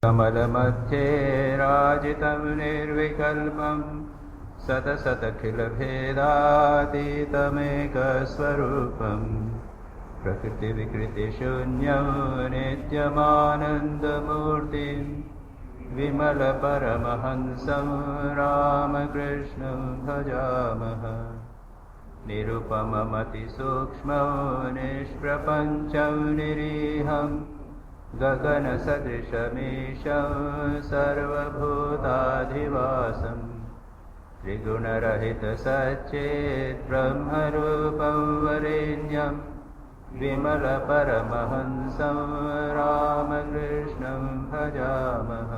कमलमध्ये राजितं निर्विकल्पं सतसतखिलभेदातीतमेकस्वरूपं प्रकृतिविकृतिशून्यं नित्यमानन्दमूर्तिं विमलपरमहंसं रामकृष्णं भजामः। निरुपममतिसूक्ष्मं निष्प्रपञ्चं निरीहं गगनसदृशमीशं सर्वभूताधिवासं त्रिगुणरहितसच्चित् ब्रह्मरूपं वरेण्यं विमलपरमहंसं रामकृष्णं भजामः।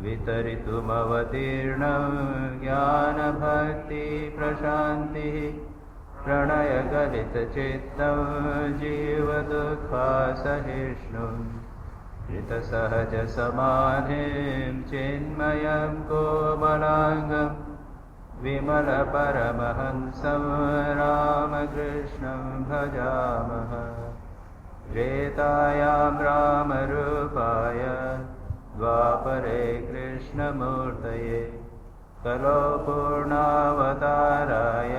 वितरितुमवतीर्णं ज्ञानभक्तिप्रशान्तिः प्रणयगलितचित्तं जीवदुःखासहिष्णुं धृतसहजसमाधिं चिन्मयं कोमलाङ्गं विमलपरमहंसं रामकृष्णं भजामः। त्रेतायां रामरूपाय द्वापरे कृष्णमूर्तये कलो पूर्णावताराय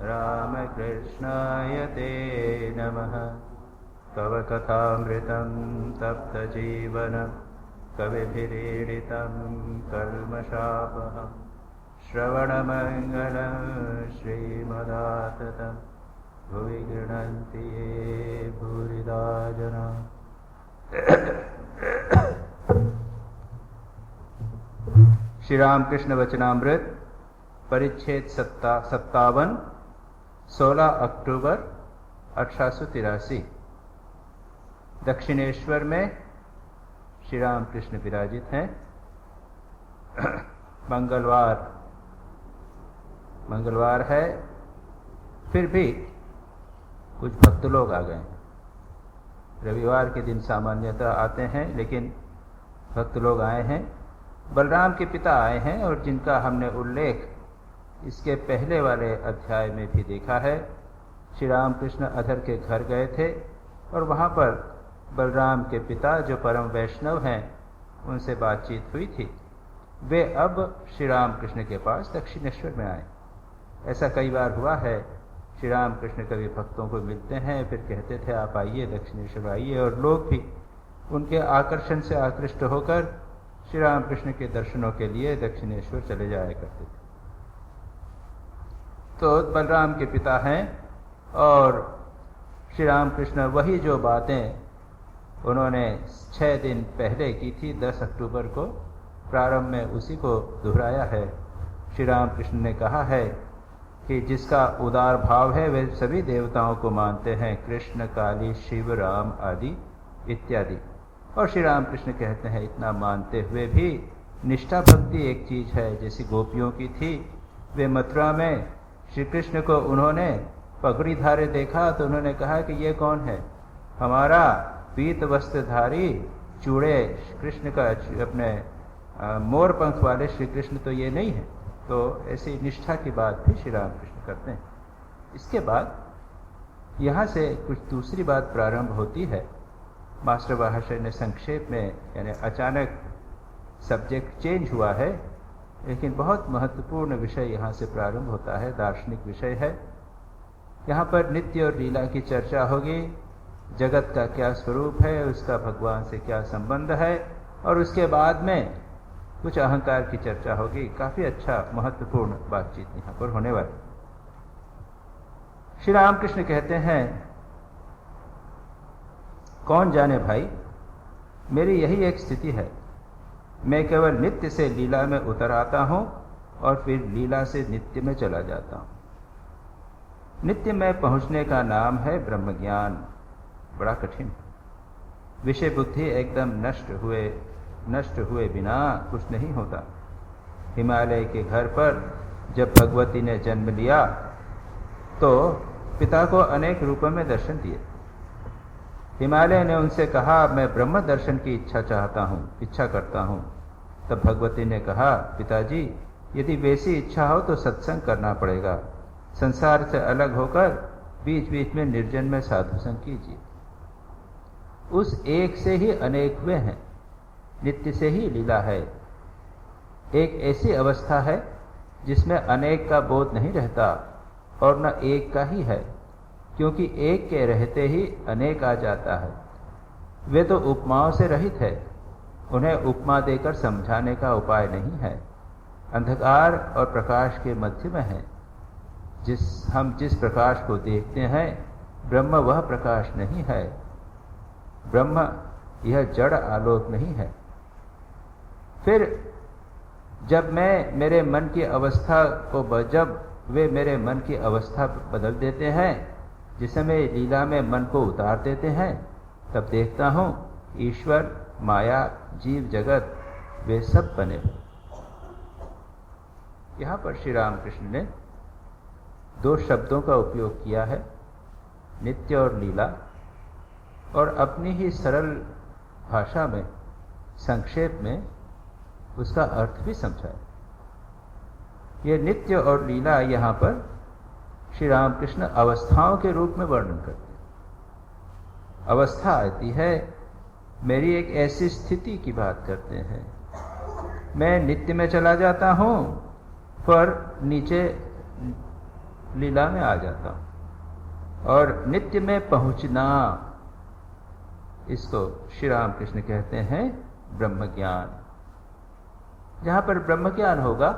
रामकृष्णाय ते नमः। कवकथामृतं तप्तजीवनं कविभिरीडितं कल्मषापहं श्रवणमङ्गलं श्रीमदाततं भुवि गृह्णन्ति ये भूरिदा जना। श्री रामकृष्ण वचनामृत परिच्छेद 57 16 अक्टूबर 1883। दक्षिणेश्वर में श्री रामकृष्ण विराजित हैं। मंगलवार है, फिर भी कुछ भक्त लोग आ गए हैं। रविवार के दिन सामान्यतः आते हैं, लेकिन भक्त लोग आए हैं। बलराम के पिता आए हैं और जिनका हमने उल्लेख इसके पहले वाले अध्याय में भी देखा है। श्री रामकृष्ण अधर के घर गए थे और वहाँ पर बलराम के पिता जो परम वैष्णव हैं उनसे बातचीत हुई थी। वे अब श्री रामकृष्ण के पास दक्षिणेश्वर में आए। ऐसा कई बार हुआ है। श्री रामकृष्ण कभी भक्तों को मिलते हैं, फिर कहते थे आप आइए दक्षिणेश्वर आइए, और लोग भी उनके आकर्षण से आकृष्ट होकर श्री रामकृष्ण के दर्शनों के लिए दक्षिणेश्वर चले जाया करते थे। तो बलराम के पिता हैं और श्री रामकृष्ण वही जो बातें उन्होंने 6 दिन पहले की थी, 10 अक्टूबर को प्रारंभ में उसी को दोहराया है। श्री रामकृष्ण ने कहा है कि जिसका उदार भाव है वे सभी देवताओं को मानते हैं, कृष्ण, काली, शिव, राम आदि इत्यादि। और श्री रामकृष्ण कहते हैं इतना मानते हुए भी निष्ठा भक्ति एक चीज है, जैसी गोपियों की थी। वे मथुरा में श्री कृष्ण को उन्होंने पगड़ी धारे देखा तो उन्होंने कहा कि ये कौन है? हमारा पीत वस्त्रधारी चूड़े कृष्ण का, अपने मोर पंख वाले श्री कृष्ण तो ये नहीं है। तो ऐसी निष्ठा की बात भी श्री रामकृष्ण करते हैं। इसके बाद यहाँ से कुछ दूसरी बात प्रारंभ होती है। मास्टर महाशय ने संक्षेप में, यानी अचानक सब्जेक्ट चेंज हुआ है, लेकिन बहुत महत्वपूर्ण विषय यहाँ से प्रारंभ होता है, दार्शनिक विषय है। यहाँ पर नित्य और लीला की चर्चा होगी, जगत का क्या स्वरूप है, उसका भगवान से क्या संबंध है, और उसके बाद में कुछ अहंकार की चर्चा होगी। काफी अच्छा महत्वपूर्ण बातचीत यहाँ पर होने वाली। श्री रामकृष्ण कहते हैं, कौन जाने भाई, मेरी यही एक स्थिति है। मैं केवल नित्य से लीला में उतर आता हूं और फिर लीला से नित्य में चला जाता हूं। नित्य में पहुंचने का नाम है ब्रह्म ज्ञान। बड़ा कठिन। विषय बुद्धि एकदम नष्ट हुए बिना कुछ नहीं होता। हिमालय के घर पर जब भगवती ने जन्म लिया तो पिता को अनेक रूपों में दर्शन दिए। हिमालय ने उनसे कहा मैं ब्रह्म दर्शन की इच्छा करता हूँ। तब भगवती ने कहा, पिताजी यदि वैसी इच्छा हो तो सत्संग करना पड़ेगा। संसार से अलग होकर बीच बीच में निर्जन में साधु संग कीजिए। उस एक से ही अनेक हुए हैं। नित्य से ही लीला है। एक ऐसी अवस्था है जिसमें अनेक का बोध नहीं रहता और न एक का ही है, क्योंकि एक के रहते ही अनेक आ जाता है। वे तो उपमाओं से रहित है, उन्हें उपमा देकर समझाने का उपाय नहीं है। अंधकार और प्रकाश के मध्य में है। हम जिस प्रकाश को देखते हैं, ब्रह्म वह प्रकाश नहीं है। ब्रह्म यह जड़ आलोक नहीं है। फिर जब मेरे मन की अवस्था को जब वे मेरे मन की अवस्था बदल देते हैं, जिस समय लीला में मन को उतार देते हैं, तब देखता हूं ईश्वर, माया, जीव जगत वे सब बने हुए। यहां पर श्री रामकृष्ण ने दो शब्दों का उपयोग किया है, नित्य और लीला, और अपनी ही सरल भाषा में संक्षेप में उसका अर्थ भी समझाया। ये नित्य और लीला यहां पर श्री रामकृष्ण अवस्थाओं के रूप में वर्णन करते हैं। अवस्था आती है, मेरी एक ऐसी स्थिति की बात करते हैं, मैं नित्य में चला जाता हूं पर नीचे लीला में आ जाता हूं। और नित्य में पहुंचना, इसको श्री रामकृष्ण कहते हैं ब्रह्म ज्ञान। जहां पर ब्रह्म ज्ञान होगा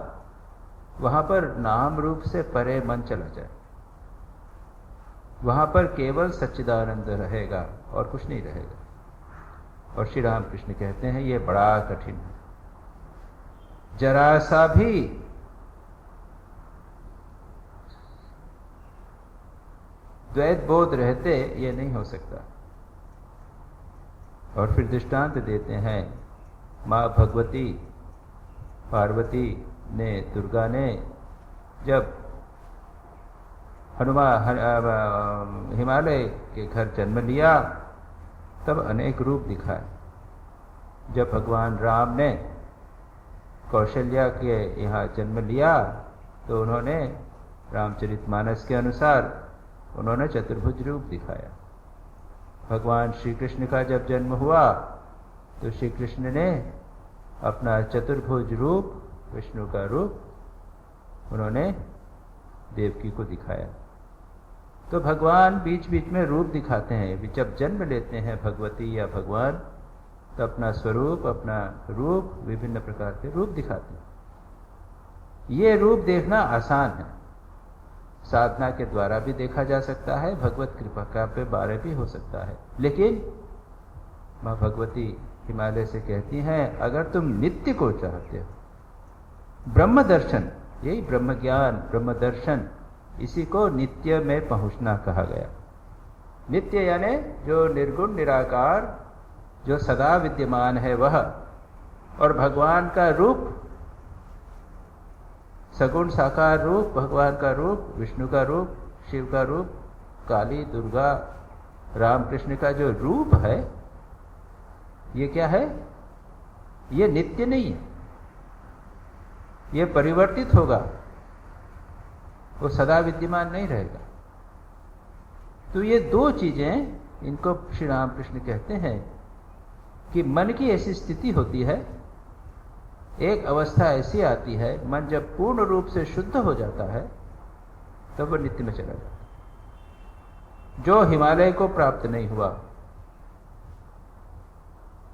वहां पर नाम रूप से परे मन चला जाए, वहां पर केवल सच्चिदानंद रहेगा और कुछ नहीं रहेगा। और श्री रामकृष्ण कहते हैं ये बड़ा कठिन है, जरा सा भी द्वैत बोध रहते ये नहीं हो सकता। और फिर दृष्टांत देते हैं, मां भगवती पार्वती ने, दुर्गा ने जब हिमालय के घर जन्म लिया तब अनेक रूप दिखाए। जब भगवान राम ने कौशल्या के यहाँ जन्म लिया तो उन्होंने रामचरितमानस के अनुसार उन्होंने चतुर्भुज रूप दिखाया। भगवान श्री कृष्ण का जब जन्म हुआ तो श्री कृष्ण ने अपना चतुर्भुज रूप, विष्णु का रूप उन्होंने देवकी को दिखाया। तो भगवान बीच बीच में रूप दिखाते हैं। जब जन्म लेते हैं भगवती या भगवान तो अपना स्वरूप, अपना रूप, विभिन्न प्रकार के रूप दिखाते हैं। ये रूप देखना आसान है, साधना के द्वारा भी देखा जा सकता है, भगवत कृपा का पे बारे भी हो सकता है। लेकिन मां भगवती हिमालय से कहती हैं, अगर तुम नित्य को चाहते हो, ब्रह्म दर्शन, यही ब्रह्म ज्ञान, ब्रह्म दर्शन, इसी को नित्य में पहुंचना कहा गया। नित्य यानी जो निर्गुण निराकार, जो सदा विद्यमान है वह, और भगवान का रूप, सगुण साकार रूप, भगवान का रूप, विष्णु का रूप, शिव का रूप, काली, दुर्गा, रामकृष्ण का जो रूप है, ये क्या है? ये नित्य नहीं है, ये परिवर्तित होगा, वो सदा विद्यमान नहीं रहेगा। तो ये दो चीजें, इनको श्री रामकृष्ण कहते हैं कि मन की ऐसी स्थिति होती है, एक अवस्था ऐसी आती है, मन जब पूर्ण रूप से शुद्ध हो जाता है तब वह नित्य में चला जाता है, जो हिमालय को प्राप्त नहीं हुआ।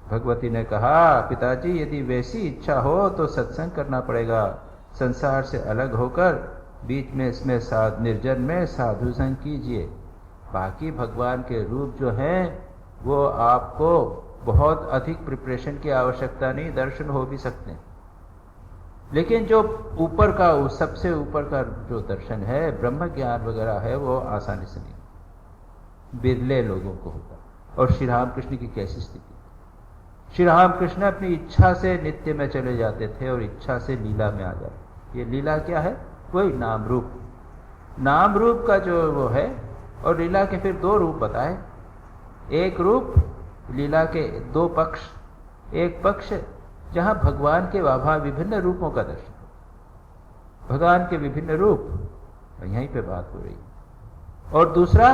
भगवती ने कहा, पिताजी यदि वैसी इच्छा हो तो सत्संग करना पड़ेगा, संसार से अलग होकर बीच में इसमें निर्जन में साधु संग कीजिए। बाकी भगवान के रूप जो हैं वो आपको बहुत अधिक प्रिपरेशन की आवश्यकता नहीं, दर्शन हो भी सकते हैं। लेकिन जो ऊपर का, सबसे ऊपर का जो दर्शन है, ब्रह्म ज्ञान वगैरह है, वो आसानी से नहीं, बिरले लोगों को होता। और श्री रामकृष्ण की कैसी स्थिति? श्री रामकृष्ण अपनी इच्छा से नित्य में चले जाते थे और इच्छा से लीला में आ जाते। ये लीला क्या है? वही नाम रूप, नाम रूप का जो वो है। और लीला के फिर दो रूप बताए। एक रूप लीला के दो पक्ष, एक पक्ष जहां भगवान के विभिन्न रूपों का दर्शन, भगवान के विभिन्न रूप, यहीं पे बात हो रही है। और दूसरा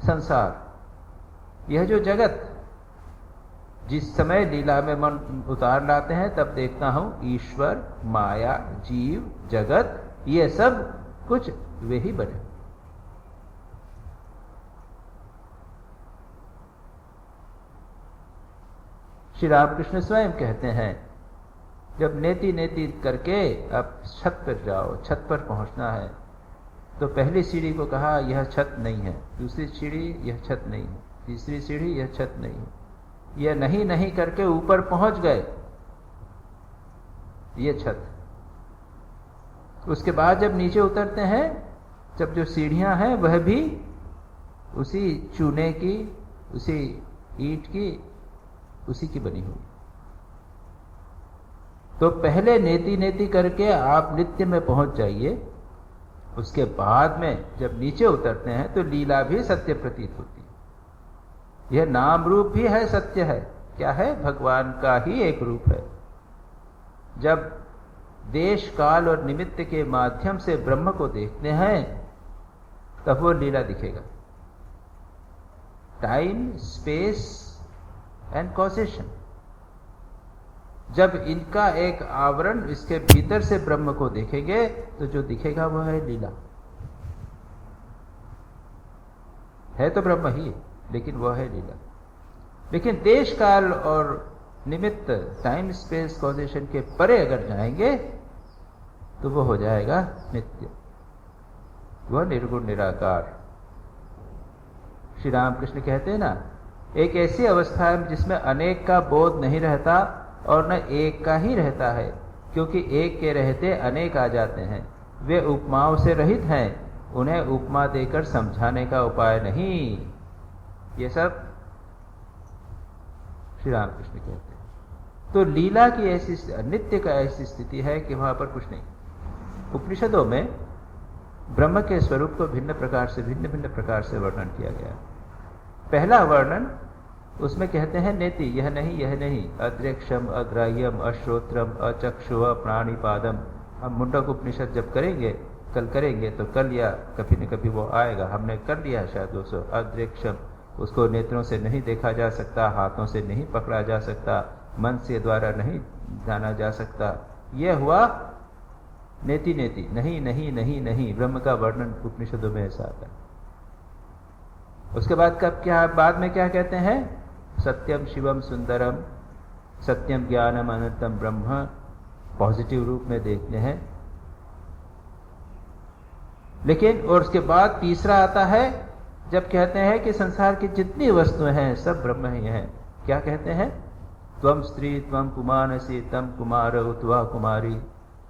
संसार, यह जो जगत, जिस समय लीला में मन उतार लाते हैं तब देखता हूं ईश्वर, माया, जीव, जगत, ये सब कुछ वे ही बने। श्री रामकृष्ण स्वयं कहते हैं, जब नेति नेति करके अब छत पर जाओ, छत पर पहुंचना है, तो पहली सीढ़ी को कहा यह छत नहीं है, दूसरी सीढ़ी यह छत नहीं है, तीसरी सीढ़ी यह छत नहीं है, यह नहीं नहीं करके ऊपर पहुंच गए, यह छत। उसके बाद जब नीचे उतरते हैं, जब जो सीढ़ियां हैं वह भी उसी चूने की, उसी ईंट की, उसी की बनी हुई। तो पहले नेति नेति करके आप नित्य में पहुंच जाइए, उसके बाद में जब नीचे उतरते हैं तो लीला भी सत्य प्रतीत होती है। यह नाम रूप भी है, सत्य है। क्या है? भगवान का ही एक रूप है। जब देश काल और निमित्त के माध्यम से ब्रह्म को देखते हैं तब वो लीला दिखेगा। टाइम, स्पेस एंड कॉजेशन, जब इनका एक आवरण, इसके भीतर से ब्रह्म को देखेंगे तो जो दिखेगा वह है लीला। है तो ब्रह्म ही, लेकिन वह है लीला। लेकिन देश काल और निमित्त, टाइम स्पेस कॉजेशन के परे अगर जाएंगे तो वह हो जाएगा नित्य, वह निर्गुण निराकार। श्री रामकृष्ण कहते हैं ना, एक ऐसी अवस्था है जिसमें अनेक का बोध नहीं रहता और न एक का ही रहता है, क्योंकि एक के रहते अनेक आ जाते हैं। वे उपमाओं से रहित हैं, उन्हें उपमा देकर समझाने का उपाय नहीं। ये सब श्री रामकृष्ण कहते हैं। तो लीला की ऐसी, नित्य का ऐसी स्थिति है कि वहां पर कुछ नहीं। उपनिषदों में ब्रह्म के स्वरूप को भिन्न भिन्न प्रकार से वर्णन किया गया। पहला वर्णन उसमें कहते हैं नेति, यह नहीं, यह नहीं, अद्रेक्षम, अग्राह्यम, अश्रोत्रम, अचक्षु, प्राणिपादम। हम मुंडक उपनिषद जब करेंगे, कल करेंगे, तो कल या कभी न कभी वो आएगा। हमने कर लिया शायद दोस्तों। अद्रेक्षम, उसको नेत्रों से नहीं देखा जा सकता, हाथों से नहीं पकड़ा जा सकता, मन से द्वारा नहीं जाना जा सकता। यह हुआ नेति नेति, नहीं नहीं नहीं नहीं। ब्रह्म का वर्णन उपनिषदों में ऐसा आता है। उसके बाद बाद में क्या कहते हैं? सत्यम शिवम सुंदरम, सत्यम ज्ञानम अनंतम ब्रह्म, पॉजिटिव रूप में देखते हैं। लेकिन और उसके बाद तीसरा आता है, जब कहते हैं कि संसार की जितनी वस्तुएं हैं सब ब्रह्म ही हैं। क्या कहते हैं? त्वम स्त्री त्वम पुमानसी, तम कुमार उत्वा कुमारी,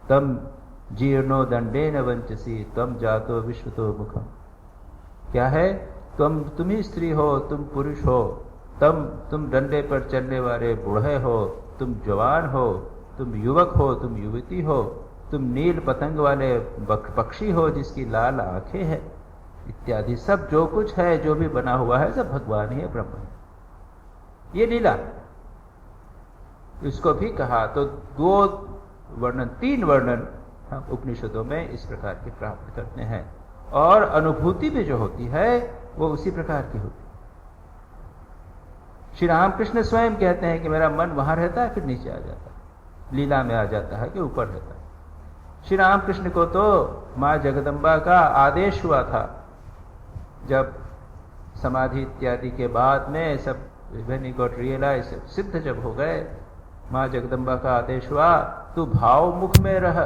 तम जीर्णो दंडेन वंचसी, तम जातो विश्वतो मुखम। क्या है? तुम ही स्त्री हो, तुम पुरुष हो, तुम डंडे पर चलने वाले बूढ़े हो, तुम जवान हो, तुम युवक हो, तुम युवती हो, तुम नील पतंग वाले पक्षी हो जिसकी लाल आंखें हैं, इत्यादि सब जो कुछ है, जो भी बना हुआ है, सब भगवान ही है, ब्रह्म है। ये लीला, इसको भी कहा। तो तीन वर्णन हम उपनिषदों में इस प्रकार के प्राप्त करते हैं। और अनुभूति भी जो होती है वो उसी प्रकार की होती है। श्री रामकृष्ण स्वयं कहते हैं कि मेरा मन वहां रहता है, फिर नीचे आ जाता है, लीला में आ जाता है कि ऊपर रहता है। श्री रामकृष्ण को तो मां जगदम्बा का आदेश हुआ था, जब समाधि इत्यादि के बाद में सब when he got realized, सिद्ध जब हो गए, मां जगदम्बा का आदेश हुआ, तू भाव मुख में रह।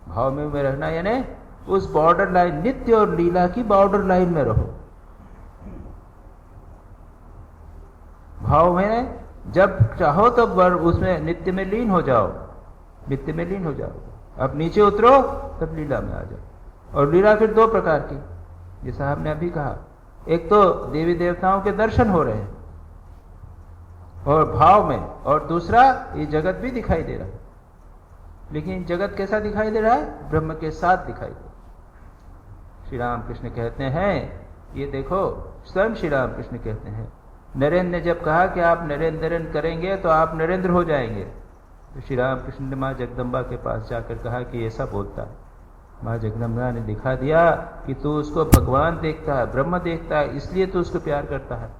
भाव में रहना यानी उस बॉर्डर लाइन, नित्य और लीला की बॉर्डर लाइन में रहो। भाव में जब चाहो तब उसमें नित्य में लीन हो जाओ, नित्य में लीन हो जाओ। अब नीचे उतरो तब लीला में आ जाओ। और लीला फिर दो प्रकार की, जैसा हमने अभी कहा, एक तो देवी देवताओं के दर्शन हो रहे हैं और भाव में, और दूसरा ये जगत भी दिखाई दे रहा है। लेकिन जगत कैसा दिखाई दे रहा है? ब्रह्म के साथ दिखाई दे रहा है। श्री रामकृष्ण कहते हैं, ये देखो, स्वयं श्री रामकृष्ण कहते हैं, नरेंद्र ने जब कहा कि आप नरेंद्रन करेंगे तो आप नरेंद्र हो जाएंगे, तो श्री रामकृष्ण ने मां जगदम्बा के पास जाकर कहा कि ऐसा बोलता है। मां जगदम्बा ने दिखा दिया कि तू उसको भगवान देखता है, ब्रह्म देखता है, इसलिए तू उसको प्यार करता है।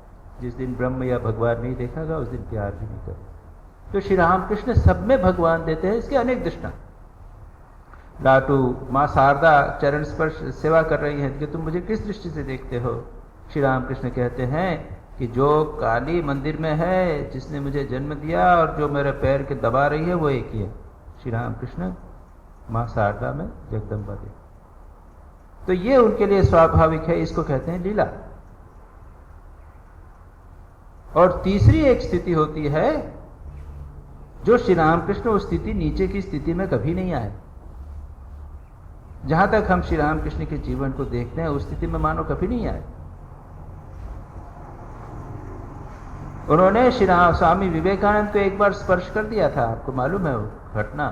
जिस दिन ब्रह्म या भगवान नहीं देखागा उस दिन प्यार भी नहीं करेगा। तो श्री रामकृष्ण सब में भगवान देते हैं, इसके अनेक दृष्टांत। लाटू माँ शारदा चरण स्पर्श सेवा कर रही है कि तुम मुझे किस दृष्टि से देखते हो? श्री रामकृष्ण कहते हैं कि जो काली मंदिर में है, जिसने मुझे जन्म दिया और जो मेरे पैर के दबा रही है, वो एक ही है, श्री रामकृष्ण माँ शारदा में जगदम्बा देवी। तो ये उनके लिए स्वाभाविक है, इसको कहते हैं लीला। और तीसरी एक स्थिति होती है जो श्री रामकृष्ण उस स्थिति नीचे की स्थिति में कभी नहीं आए। जहां तक हम श्री रामकृष्ण के जीवन को देखते हैं, उस स्थिति में मानो कभी नहीं आए। उन्होंने श्री स्वामी विवेकानंद को एक बार स्पर्श कर दिया था, आपको मालूम है वो घटना।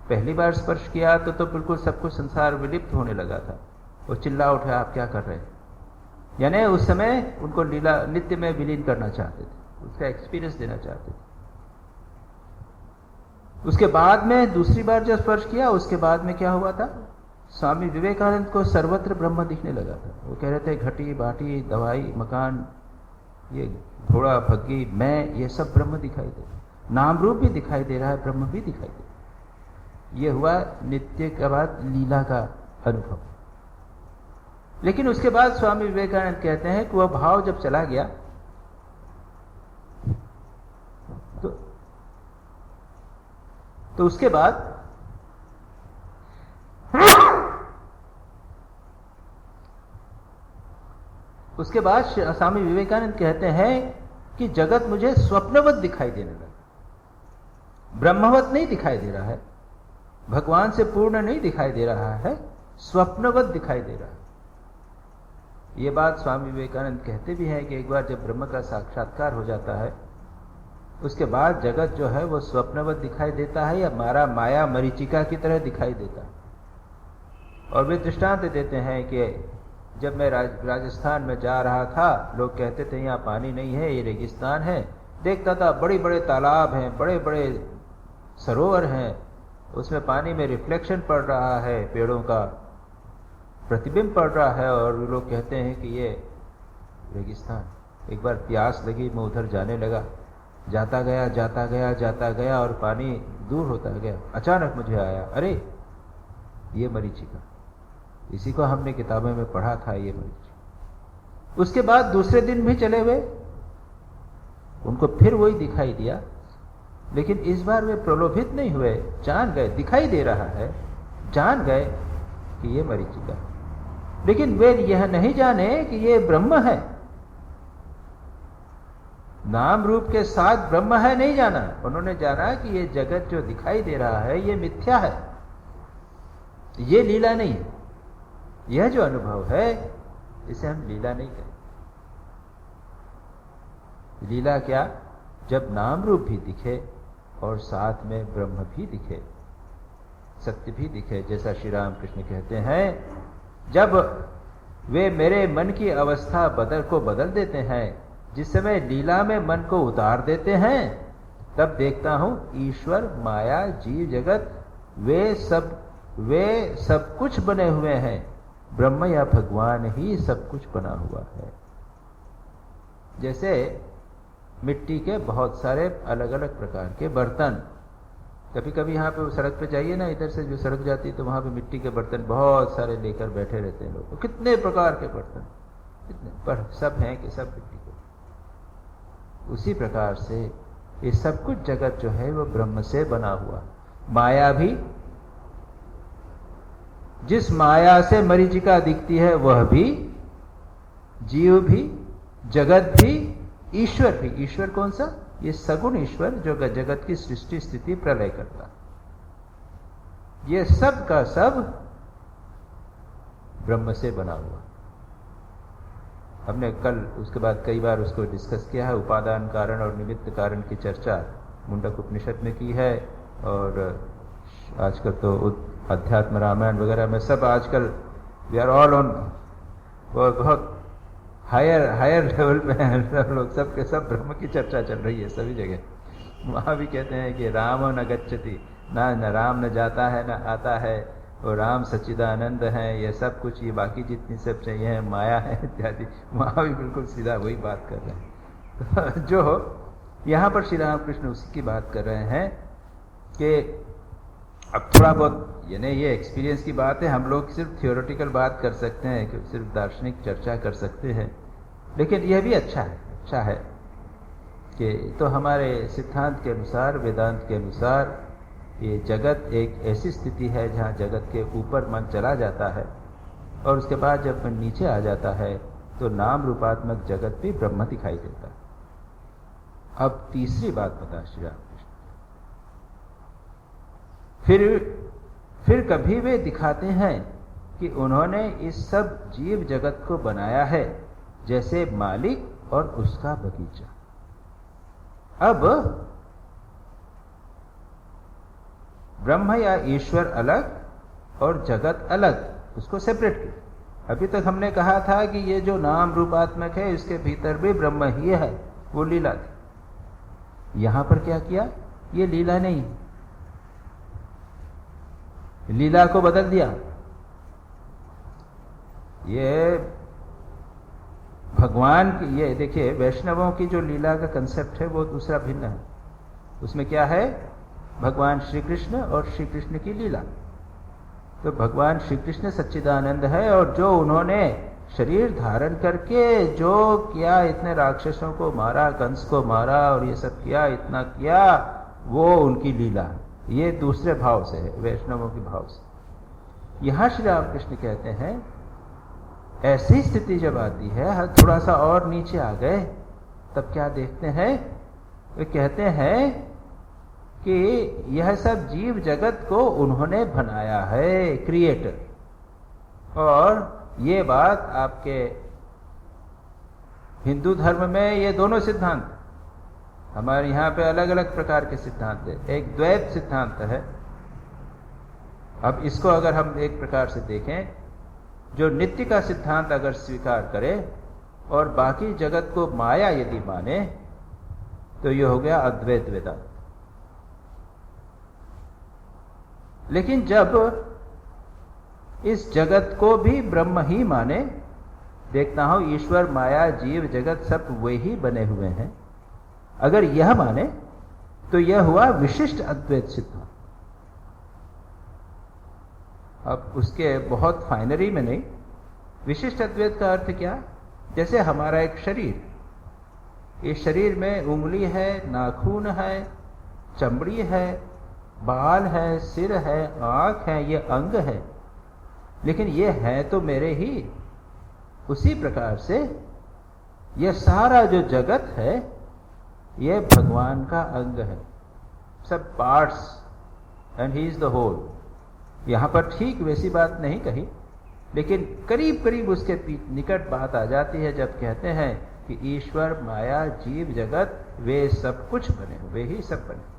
पहली बार स्पर्श किया तो बिल्कुल सब कुछ संसार विलिप्त होने लगा था। वो चिल्ला उठा, आप क्या कर रहे हैं? यानी उस समय उनको लीला नित्य में विलीन करना चाहते थे, उसका एक्सपीरियंस देना चाहते थे। उसके बाद में दूसरी बार जब स्पर्श किया, उसके बाद में क्या हुआ था? स्वामी विवेकानंद को सर्वत्र ब्रह्म दिखने लगा था। वो कह रहे थे घटी बाटी दवाई मकान, ये घोड़ा भग्गी मैं, ये सब ब्रह्म दिखाई दे, नाम रूप भी दिखाई दे रहा है, ब्रह्म भी दिखाई दे रहा है। ये हुआ नित्य के बाद लीला का अनुभव। लेकिन उसके बाद स्वामी विवेकानंद कहते हैं कि वह भाव जब चला गया तो उसके बाद स्वामी विवेकानंद कहते हैं कि जगत मुझे स्वप्नवत दिखाई देने लगा, ब्रह्मवत नहीं दिखाई दे रहा है, भगवान से पूर्ण नहीं दिखाई दे रहा है, स्वप्नवत दिखाई दे रहा है। ये बात स्वामी विवेकानंद कहते भी हैं कि एक बार जब ब्रह्म का साक्षात्कार हो जाता है, उसके बाद जगत जो है वो स्वप्नवत दिखाई देता है या माया मरीचिका की तरह दिखाई देता है। और वे दृष्टांत देते हैं कि जब मैं राजस्थान में जा रहा था, लोग कहते थे यहाँ पानी नहीं है, ये रेगिस्तान है। देखता था बड़े बड़े तालाब हैं, बड़े बड़े सरोवर हैं, उसमें पानी में रिफ्लेक्शन पड़ रहा है, पेड़ों का प्रतिबिंब पड़ रहा है, और लोग कहते हैं कि ये रेगिस्तान। एक बार प्यास लगी, मैं उधर जाने लगा, जाता गया और पानी दूर होता गया। अचानक मुझे आया, अरे ये मरीचिका, इसी को हमने किताबों में पढ़ा था, ये मरीचिका। उसके बाद दूसरे दिन भी चले हुए, उनको फिर वही दिखाई दिया, लेकिन इस बार वे प्रलोभित नहीं हुए, जान गए, दिखाई दे रहा है, जान गए कि ये मरीचिका। लेकिन वे यह नहीं जाने कि ये ब्रह्म है, नाम रूप के साथ ब्रह्म है, नहीं जाना। उन्होंने जाना कि ये जगत जो दिखाई दे रहा है ये मिथ्या है, ये लीला नहीं है। यह जो अनुभव है इसे हम लीला नहीं कहें। लीला क्या? जब नाम रूप भी दिखे और साथ में ब्रह्म भी दिखे, सत्य भी दिखे। जैसा श्री राम कृष्ण कहते हैं, जब वे मेरे मन की अवस्था बदल देते हैं, जिस समय लीला में मन को उतार देते हैं, तब देखता हूं ईश्वर, माया, जीव जगत वे सब कुछ बने हुए हैं, ब्रह्म या भगवान ही सब कुछ बना हुआ है। जैसे मिट्टी के बहुत सारे अलग अलग प्रकार के बर्तन, कभी कभी यहाँ पे सड़क पे जाइए ना, इधर से जो सड़क जाती है तो वहां पे मिट्टी के बर्तन बहुत सारे लेकर बैठे रहते हैं लोग। तो कितने प्रकार के बर्तन, कितने, पर सब हैं कि सब मिट्टी के। उसी प्रकार से ये सब कुछ जगत जो है वो ब्रह्म से बना हुआ। माया भी, जिस माया से मरीचिका दिखती है वह भी, जीव भी, जगत भी, ईश्वर भी। ईश्वर कौन सा? ये सगुण ईश्वर जो जगत की सृष्टि स्थिति प्रलय करता, ये सब का सब ब्रह्म से बना हुआ। हमने कल उसके बाद कई बार उसको डिस्कस किया है। उपादान कारण और निमित्त कारण की चर्चा मुंडक उपनिषद में की है, और आजकल तो अध्यात्म रामायण वगैरह में सब आजकल वी आर ऑल ऑन, बहुत हायर लेवल पे हैं सब लोग, सब के सब ब्रह्म की चर्चा चल रही है सभी जगह। वहाँ भी कहते हैं कि राम न गच्छति, न राम न जाता है न आता है, और राम सच्चिदानंद है, ये सब कुछ, ये बाकी जितनी सब चाहिए है माया है इत्यादि। वहाँ भी बिल्कुल सीधा वही बात कर रहे हैं। जो यहां पर श्री रामकृष्ण उसी की बात कर रहे हैं कि अब थोड़ा बहुत यानी ये एक्सपीरियंस की बात है, हम लोग सिर्फ थियोरेटिकल बात कर सकते हैं, कि सिर्फ दार्शनिक चर्चा कर सकते हैं, लेकिन यह भी अच्छा है कि तो हमारे सिद्धांत के अनुसार, वेदांत के अनुसार ये जगत एक ऐसी स्थिति है जहाँ जगत के ऊपर मन चला जाता है और उसके बाद जब मन नीचे आ जाता है तो नाम रूपात्मक जगत भी ब्रह्म दिखाई देता है। अब तीसरी बात बता श्री रामकृष्ण, फिर कभी वे दिखाते हैं कि उन्होंने इस सब जीव जगत को बनाया है जैसे मालिक और उसका बगीचा। अब ब्रह्म या ईश्वर अलग और जगत अलग, उसको सेपरेट किया। अभी तक हमने कहा था कि ये जो नाम रूपात्मक है इसके भीतर भी ब्रह्म ही है, वो लीला थी। यहां पर क्या किया, ये लीला नहीं, लीला को बदल दिया। ये भगवान की, ये देखिए वैष्णवों की जो लीला का कंसेप्ट है वो दूसरा भिन्न है। उसमें क्या है, भगवान श्री कृष्ण और श्री कृष्ण की लीला। तो भगवान श्री कृष्ण सच्चिदानंद है और जो उन्होंने शरीर धारण करके जो किया, इतने राक्षसों को मारा, कंस को मारा और ये सब किया, इतना किया, वो उनकी लीला है। ये दूसरे भाव से है, वैष्णवों के भाव से। यहां श्री रामकृष्ण कहते हैं ऐसी स्थिति जब आती है, थोड़ा सा और नीचे आ गए, तब क्या देखते हैं, वे कहते हैं कि यह सब जीव जगत को उन्होंने बनाया है, क्रिएटर। और ये बात आपके हिंदू धर्म में ये दोनों सिद्धांत, हमारे यहां पे अलग अलग प्रकार के सिद्धांत है। एक द्वैत सिद्धांत है। अब इसको अगर हम एक प्रकार से देखें, जो नित्य का सिद्धांत अगर स्वीकार करे और बाकी जगत को माया यदि माने, तो ये हो गया अद्वैत वेदांत। लेकिन जब इस जगत को भी ब्रह्म ही माने, देखता हूं ईश्वर, माया, जीव जगत सब वे ही बने हुए हैं, अगर यह माने तो यह हुआ विशिष्ट अद्वैत सिद्धांत। अब उसके बहुत फाइनरी में नहीं, विशिष्ट अद्वैत का अर्थ क्या, जैसे हमारा एक शरीर, इस शरीर में उंगली है, नाखून है, चमड़ी है, बाल है, सिर है, आंख है, ये अंग है, लेकिन ये है तो मेरे ही। उसी प्रकार से यह सारा जो जगत है ये भगवान का अंग है, सब parts, and he is the whole. यहां पर ठीक वैसी बात नहीं कही, लेकिन करीब करीब उसके निकट बात आ जाती है जब कहते हैं कि ईश्वर, माया, जीव जगत वे सब कुछ बने, वे ही सब बने।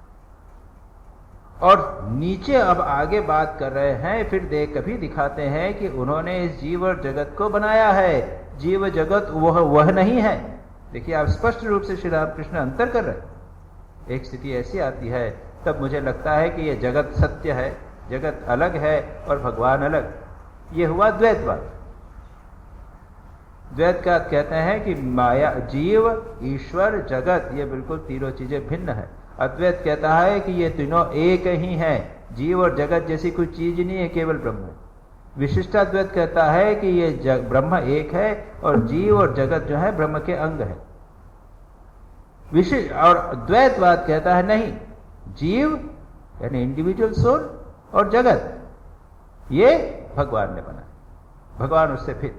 और नीचे अब आगे बात कर रहे हैं, फिर कभी दिखाते हैं कि उन्होंने इस जीव और जगत को बनाया है, जीव जगत वह नहीं है। देखिए आप स्पष्ट रूप से श्री रामकृष्ण अंतर कर रहे हैं। एक स्थिति ऐसी आती है तब मुझे लगता है कि यह जगत सत्य है, जगत अलग है और भगवान अलग। यह हुआ द्वैतवाद। द्वैत का कहते हैं कि माया, जीव, ईश्वर, जगत, ये बिल्कुल तीनों चीजें भिन्न है। अद्वैत कहता है कि ये तीनों एक ही हैं, जीव और जगत जैसी कोई चीज नहीं है, केवल ब्रह्म है। विशिष्टाद्वैत कहता है कि ये ब्रह्म एक है और जीव और जगत जो है ब्रह्म के अंग है। और द्वैतवाद कहता है नहीं, जीव यानी इंडिविजुअल सोल और जगत ये भगवान ने बनाया, भगवान उससे फिर।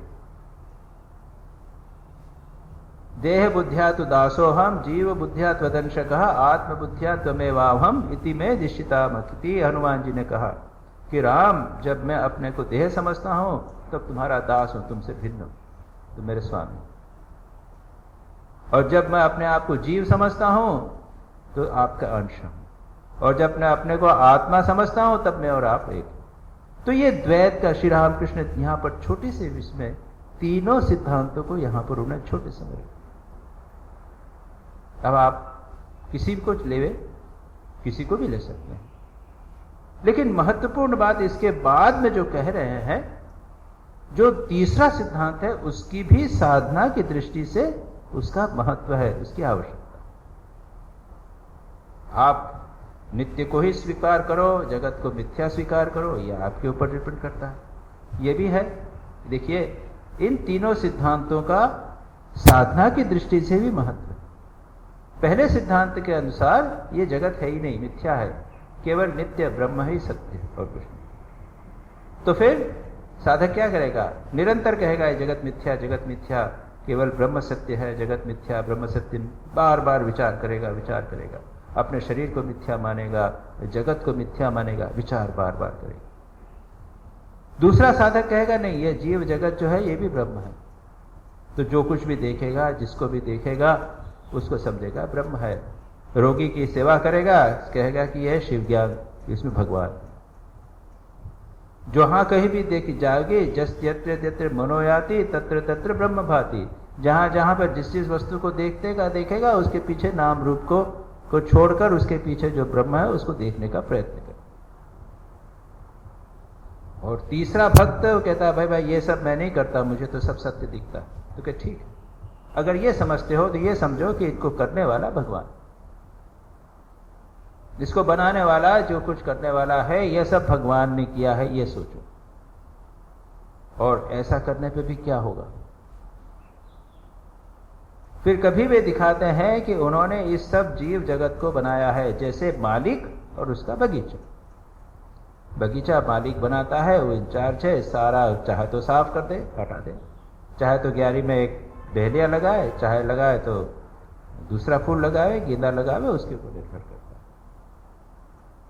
देह बुद्ध्या तु दासोहम, जीव बुद्ध्या त्वदंशकः, आत्म बुद्ध्या त्वमेवाहम इति में दिशितामकिति। हनुमान जी ने कहा कि राम, जब मैं अपने को देह समझता हूं तब तुम्हारा दास हूं, तुमसे भिन्न हूं, तुम मेरे स्वामी। और जब मैं अपने आप को जीव समझता हूं तो आपका अंश हूं, और जब मैं अपने को आत्मा समझता हूं तब मैं और आप एक। तो ये द्वैत का श्री रामकृष्ण यहां पर छोटे से इसमें तीनों सिद्धांतों को यहां पर उन्हें छोटे से मिले। अब आप किसी को ले, किसी को भी ले सकते हैं, लेकिन महत्वपूर्ण बात इसके बाद में जो कह रहे हैं, जो तीसरा सिद्धांत है उसकी भी साधना की दृष्टि से उसका महत्व है, उसकी आवश्यकता। आप नित्य को ही स्वीकार करो, जगत को मिथ्या स्वीकार करो, यह आपके ऊपर डिपेंड करता है। ये भी है, देखिए इन तीनों सिद्धांतों का साधना की दृष्टि से भी महत्व है। पहले सिद्धांत के अनुसार ये जगत है ही नहीं, मिथ्या है, केवल नित्य ब्रह्म ही सत्य है और कुछ नहीं। तो फिर साधक क्या करेगा? निरंतर कहेगा ये जगत मिथ्या, जगत मिथ्या, केवल ब्रह्म सत्य है, जगत मिथ्या, ब्रह्म सत्य। बार बार विचार करेगा, विचार करेगा, अपने शरीर को मिथ्या मानेगा, जगत को मिथ्या मानेगा, विचार बार बार करेगा। दूसरा साधक कहेगा नहीं, ये जीव जगत जो है ये भी ब्रह्म है। तो जो कुछ भी देखेगा, जिसको भी देखेगा, उसको समझेगा ब्रह्म है। रोगी की सेवा करेगा, कहेगा कि यह शिव ज्ञान, इसमें भगवान। जहां कहीं भी देखी जाओगे, जस यत्र यत्र मनोयाति तत्र तत्र ब्रह्म भाति। जहां जहां पर जिस जिस वस्तु को देखेगा, उसके पीछे नाम रूप को छोड़कर उसके पीछे जो ब्रह्म है उसको देखने का प्रयत्न कर। और तीसरा भक्त वो कहता है भाई ये सब मैं नहीं करता, मुझे तो सब सत्य दिखता है। तो क्या ठीक है, अगर ये समझते हो तो ये समझो कि इनको करने वाला भगवान, जिसको बनाने वाला, जो कुछ करने वाला है, यह सब भगवान ने किया है, ये सोचो। और ऐसा करने पे भी क्या होगा? फिर कभी वे दिखाते हैं कि उन्होंने इस सब जीव जगत को बनाया है, जैसे मालिक और उसका बगीचा। बगीचा मालिक बनाता है, वो इंचार्ज है, सारा चाहे तो साफ कर दे, हटा दे, चाहे तो क्यारी में एक डहलिया लगाए, चाहे लगाए तो दूसरा फूल लगावे, गेंदा लगावे, उसके ऊपर निर्भर करता है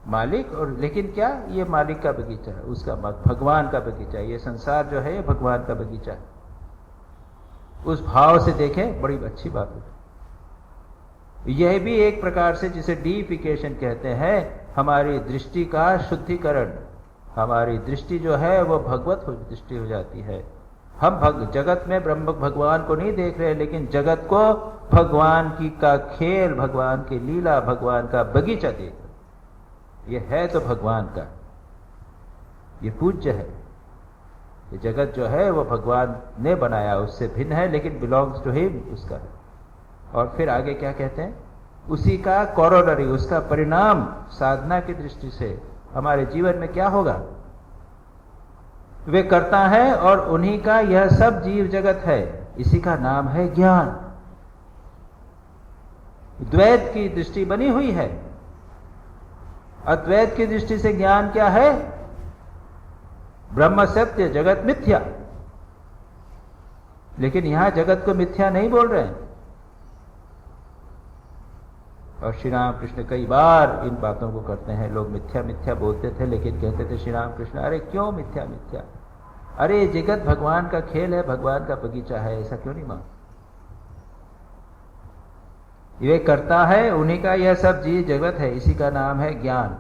मालिक। और लेकिन क्या, ये मालिक का बगीचा है, उसका भगवान का बगीचा है। ये संसार जो है ये भगवान का बगीचा है। उस भाव से देखें, बड़ी अच्छी बात है। यह भी एक प्रकार से जिसे डीइफिकेशन कहते हैं, हमारी दृष्टि का शुद्धिकरण। हमारी दृष्टि जो है वो भगवत दृष्टि हो जाती है। हम जगत में ब्रह्म भगवान को नहीं देख रहे, लेकिन जगत को भगवान की का खेल, भगवान की लीला, भगवान का बगीचा देख रहे। ये है तो भगवान का, ये पूज्य है। ये जगत जो है वो भगवान ने बनाया, उससे भिन्न है, लेकिन बिलोंग्स टू हिम, उसका है। और फिर आगे क्या कहते हैं, उसी का कॉरोलरी, उसका परिणाम साधना की दृष्टि से हमारे जीवन में क्या होगा, वे करता है और उन्हीं का यह सब जीव जगत है। इसी का नाम है ज्ञान। द्वैत की दृष्टि बनी हुई है। अद्वैत की दृष्टि से ज्ञान क्या है? ब्रह्म सत्य, जगत मिथ्या। लेकिन यहां जगत को मिथ्या नहीं बोल रहे हैं। और श्री राम कृष्ण कई बार इन बातों को करते हैं। लोग मिथ्या मिथ्या बोलते थे, लेकिन कहते थे श्री राम कृष्ण, अरे क्यों मिथ्या मिथ्या, अरे जगत भगवान का खेल है, भगवान का बगीचा है, ऐसा क्यों नहीं मान? ये करता है, उन्हीं का यह सब जीव जगत है, इसी का नाम है ज्ञान।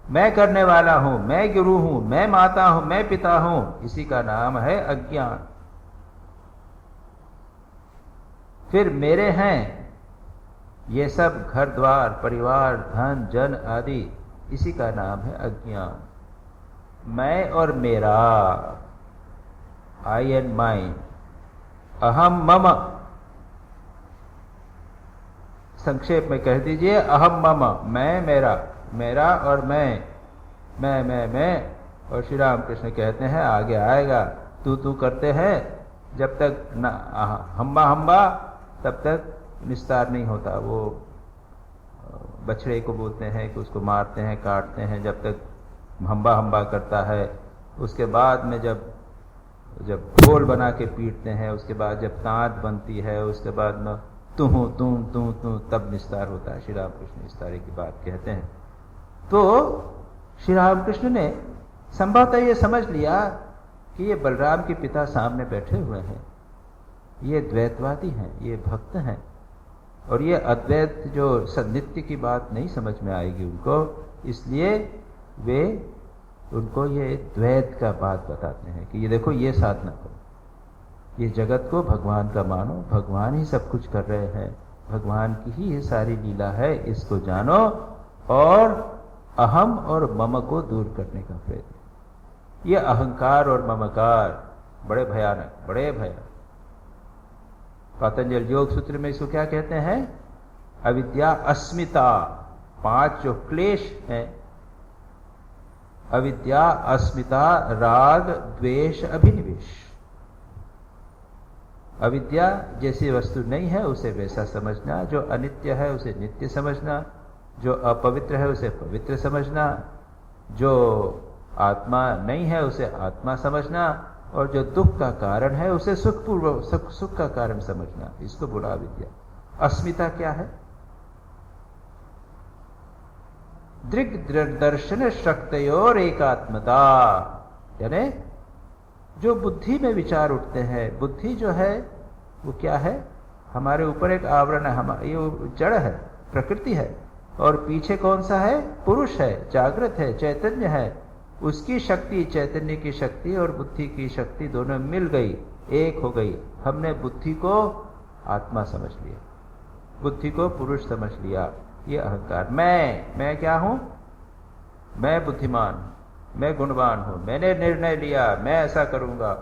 मैं करने वाला हूं, मैं गुरु हूं, मैं माता हूं, मैं पिता हूं, इसी का नाम है अज्ञान। फिर मेरे हैं ये सब घर द्वार, परिवार, धन, जन आदि, इसी का नाम है अज्ञान। मैं और मेरा, आई एंड माइन, अहम मम, संक्षेप में कह दीजिए अहम मम, मैं मेरा, मेरा और मैं और श्री राम कृष्ण कहते हैं आगे आएगा, तू करते हैं जब तक ना हम्बा तब तक निस्तार नहीं होता। वो बछड़े को बोलते हैं कि उसको मारते हैं, काटते हैं, जब तक हम्बा करता है, उसके बाद में जब ढोल बना के पीटते हैं, उसके बाद जब तांत बनती है, उसके बाद में तू तब निस्तार होता है। श्री राम कृष्ण इस तरह की बात कहते हैं। तो श्री राम कृष्ण ने संभवतः ये समझ लिया कि ये बलराम के पिता सामने बैठे हुए हैं, ये द्वैतवादी हैं, ये भक्त हैं, और ये अद्वैत जो सन्नित्य की बात नहीं समझ में आएगी उनको, इसलिए वे उनको ये द्वैत का बात बताते हैं कि ये देखो, ये साधना करो, ये जगत को भगवान का मानो, भगवान ही सब कुछ कर रहे हैं, भगवान की ही ये सारी लीला है, इसको जानो और अहम और मम को दूर करने का प्रयत्न। ये अहंकार और ममकार बड़े भयानक, बड़े भयानक। पतंजलि योग सूत्र में इसको क्या कहते हैं? अविद्या, अस्मिता, 5 जो क्लेश हैं, अविद्या, अस्मिता, राग, द्वेष, अभिनिवेश। अविद्या जैसी वस्तु नहीं है उसे वैसा समझना, जो अनित्य है उसे नित्य समझना, जो अपवित्र है उसे पवित्र समझना, जो आत्मा नहीं है उसे आत्मा समझना, और जो दुख का कारण है उसे सुख का कारण समझना, इसको बोला अविद्या। अस्मिता क्या है? दृग् दर्शन शक्तयोर एकात्मता, यानी जो बुद्धि में विचार उठते हैं। बुद्धि जो है वो क्या है? हमारे ऊपर एक आवरण है, ये जड़ है, प्रकृति है, और पीछे कौन सा है? पुरुष है, जागृत है, चैतन्य है। उसकी शक्ति, चैतन्य की शक्ति और बुद्धि की शक्ति दोनों मिल गई, एक हो गई। हमने बुद्धि को आत्मा समझ लिया, बुद्धि को पुरुष समझ लिया। ये अहंकार, मैं क्या हूं? मैं बुद्धिमान, मैं गुणवान हूं, मैंने निर्णय लिया, मैं ऐसा करूंगा,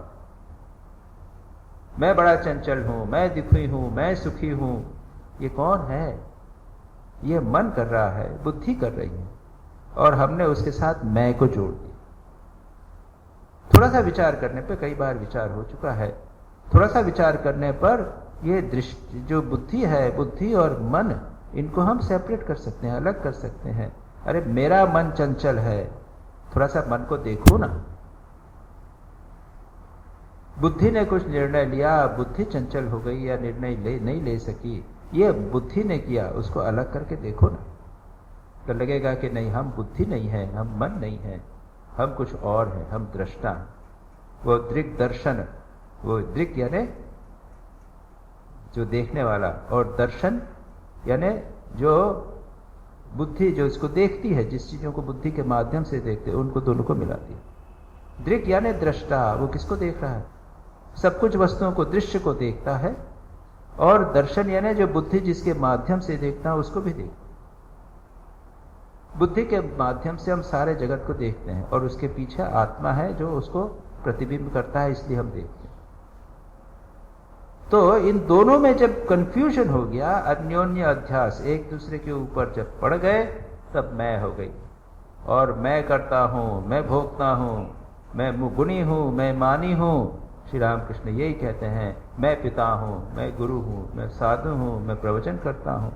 मैं बड़ा चंचल हूं, मैं दुखी हूं, मैं सुखी हूं। ये कौन है? ये मन कर रहा है, बुद्धि कर रही है, और हमने उसके साथ मैं को जोड़ दिया। थोड़ा सा विचार करने पे, कई बार विचार हो चुका है, थोड़ा सा विचार करने पर ये दृष्टि जो बुद्धि है, बुद्धि और मन, इनको हम सेपरेट कर सकते हैं, अलग कर सकते हैं। अरे मेरा मन चंचल है, थोड़ा सा मन को देखो ना। बुद्धि ने कुछ निर्णय लिया, बुद्धि चंचल हो गई या निर्णय नहीं ले सकी, ये बुद्धि ने किया, उसको अलग करके देखो ना, तो लगेगा कि नहीं, हम बुद्धि नहीं है, हम मन नहीं है, हम कुछ और हैं, हम दृष्टा हैं। वो दृग् दर्शन, वो दृग् यानी जो देखने वाला, और दर्शन यानी जो बुद्धि जो इसको देखती है, जिस चीजों को बुद्धि के माध्यम से देखते हैं, उनको दोनों को मिलाती है। दृक् यानी दृष्टा, वो किसको देख रहा है? सब कुछ वस्तुओं को, दृश्य को देखता है। और दर्शन यानी जो बुद्धि जिसके माध्यम से देखता है, उसको भी देखता है। बुद्धि के माध्यम से हम सारे जगत को देखते हैं, और उसके पीछे आत्मा है जो उसको प्रतिबिंब करता है, इसलिए हम देखते हैं। तो इन दोनों में जब कंफ्यूजन हो गया, अन्योन्य अध्यास, एक दूसरे के ऊपर जब पड़ गए, तब मैं हो गई। और मैं करता हूं, मैं भोगता हूं, मैं गुणी हूं, मैं मानी हूं। श्री रामकृष्ण यही कहते हैं, मैं पिता हूं, मैं गुरु हूं, मैं साधु हूं, मैं प्रवचन करता हूं,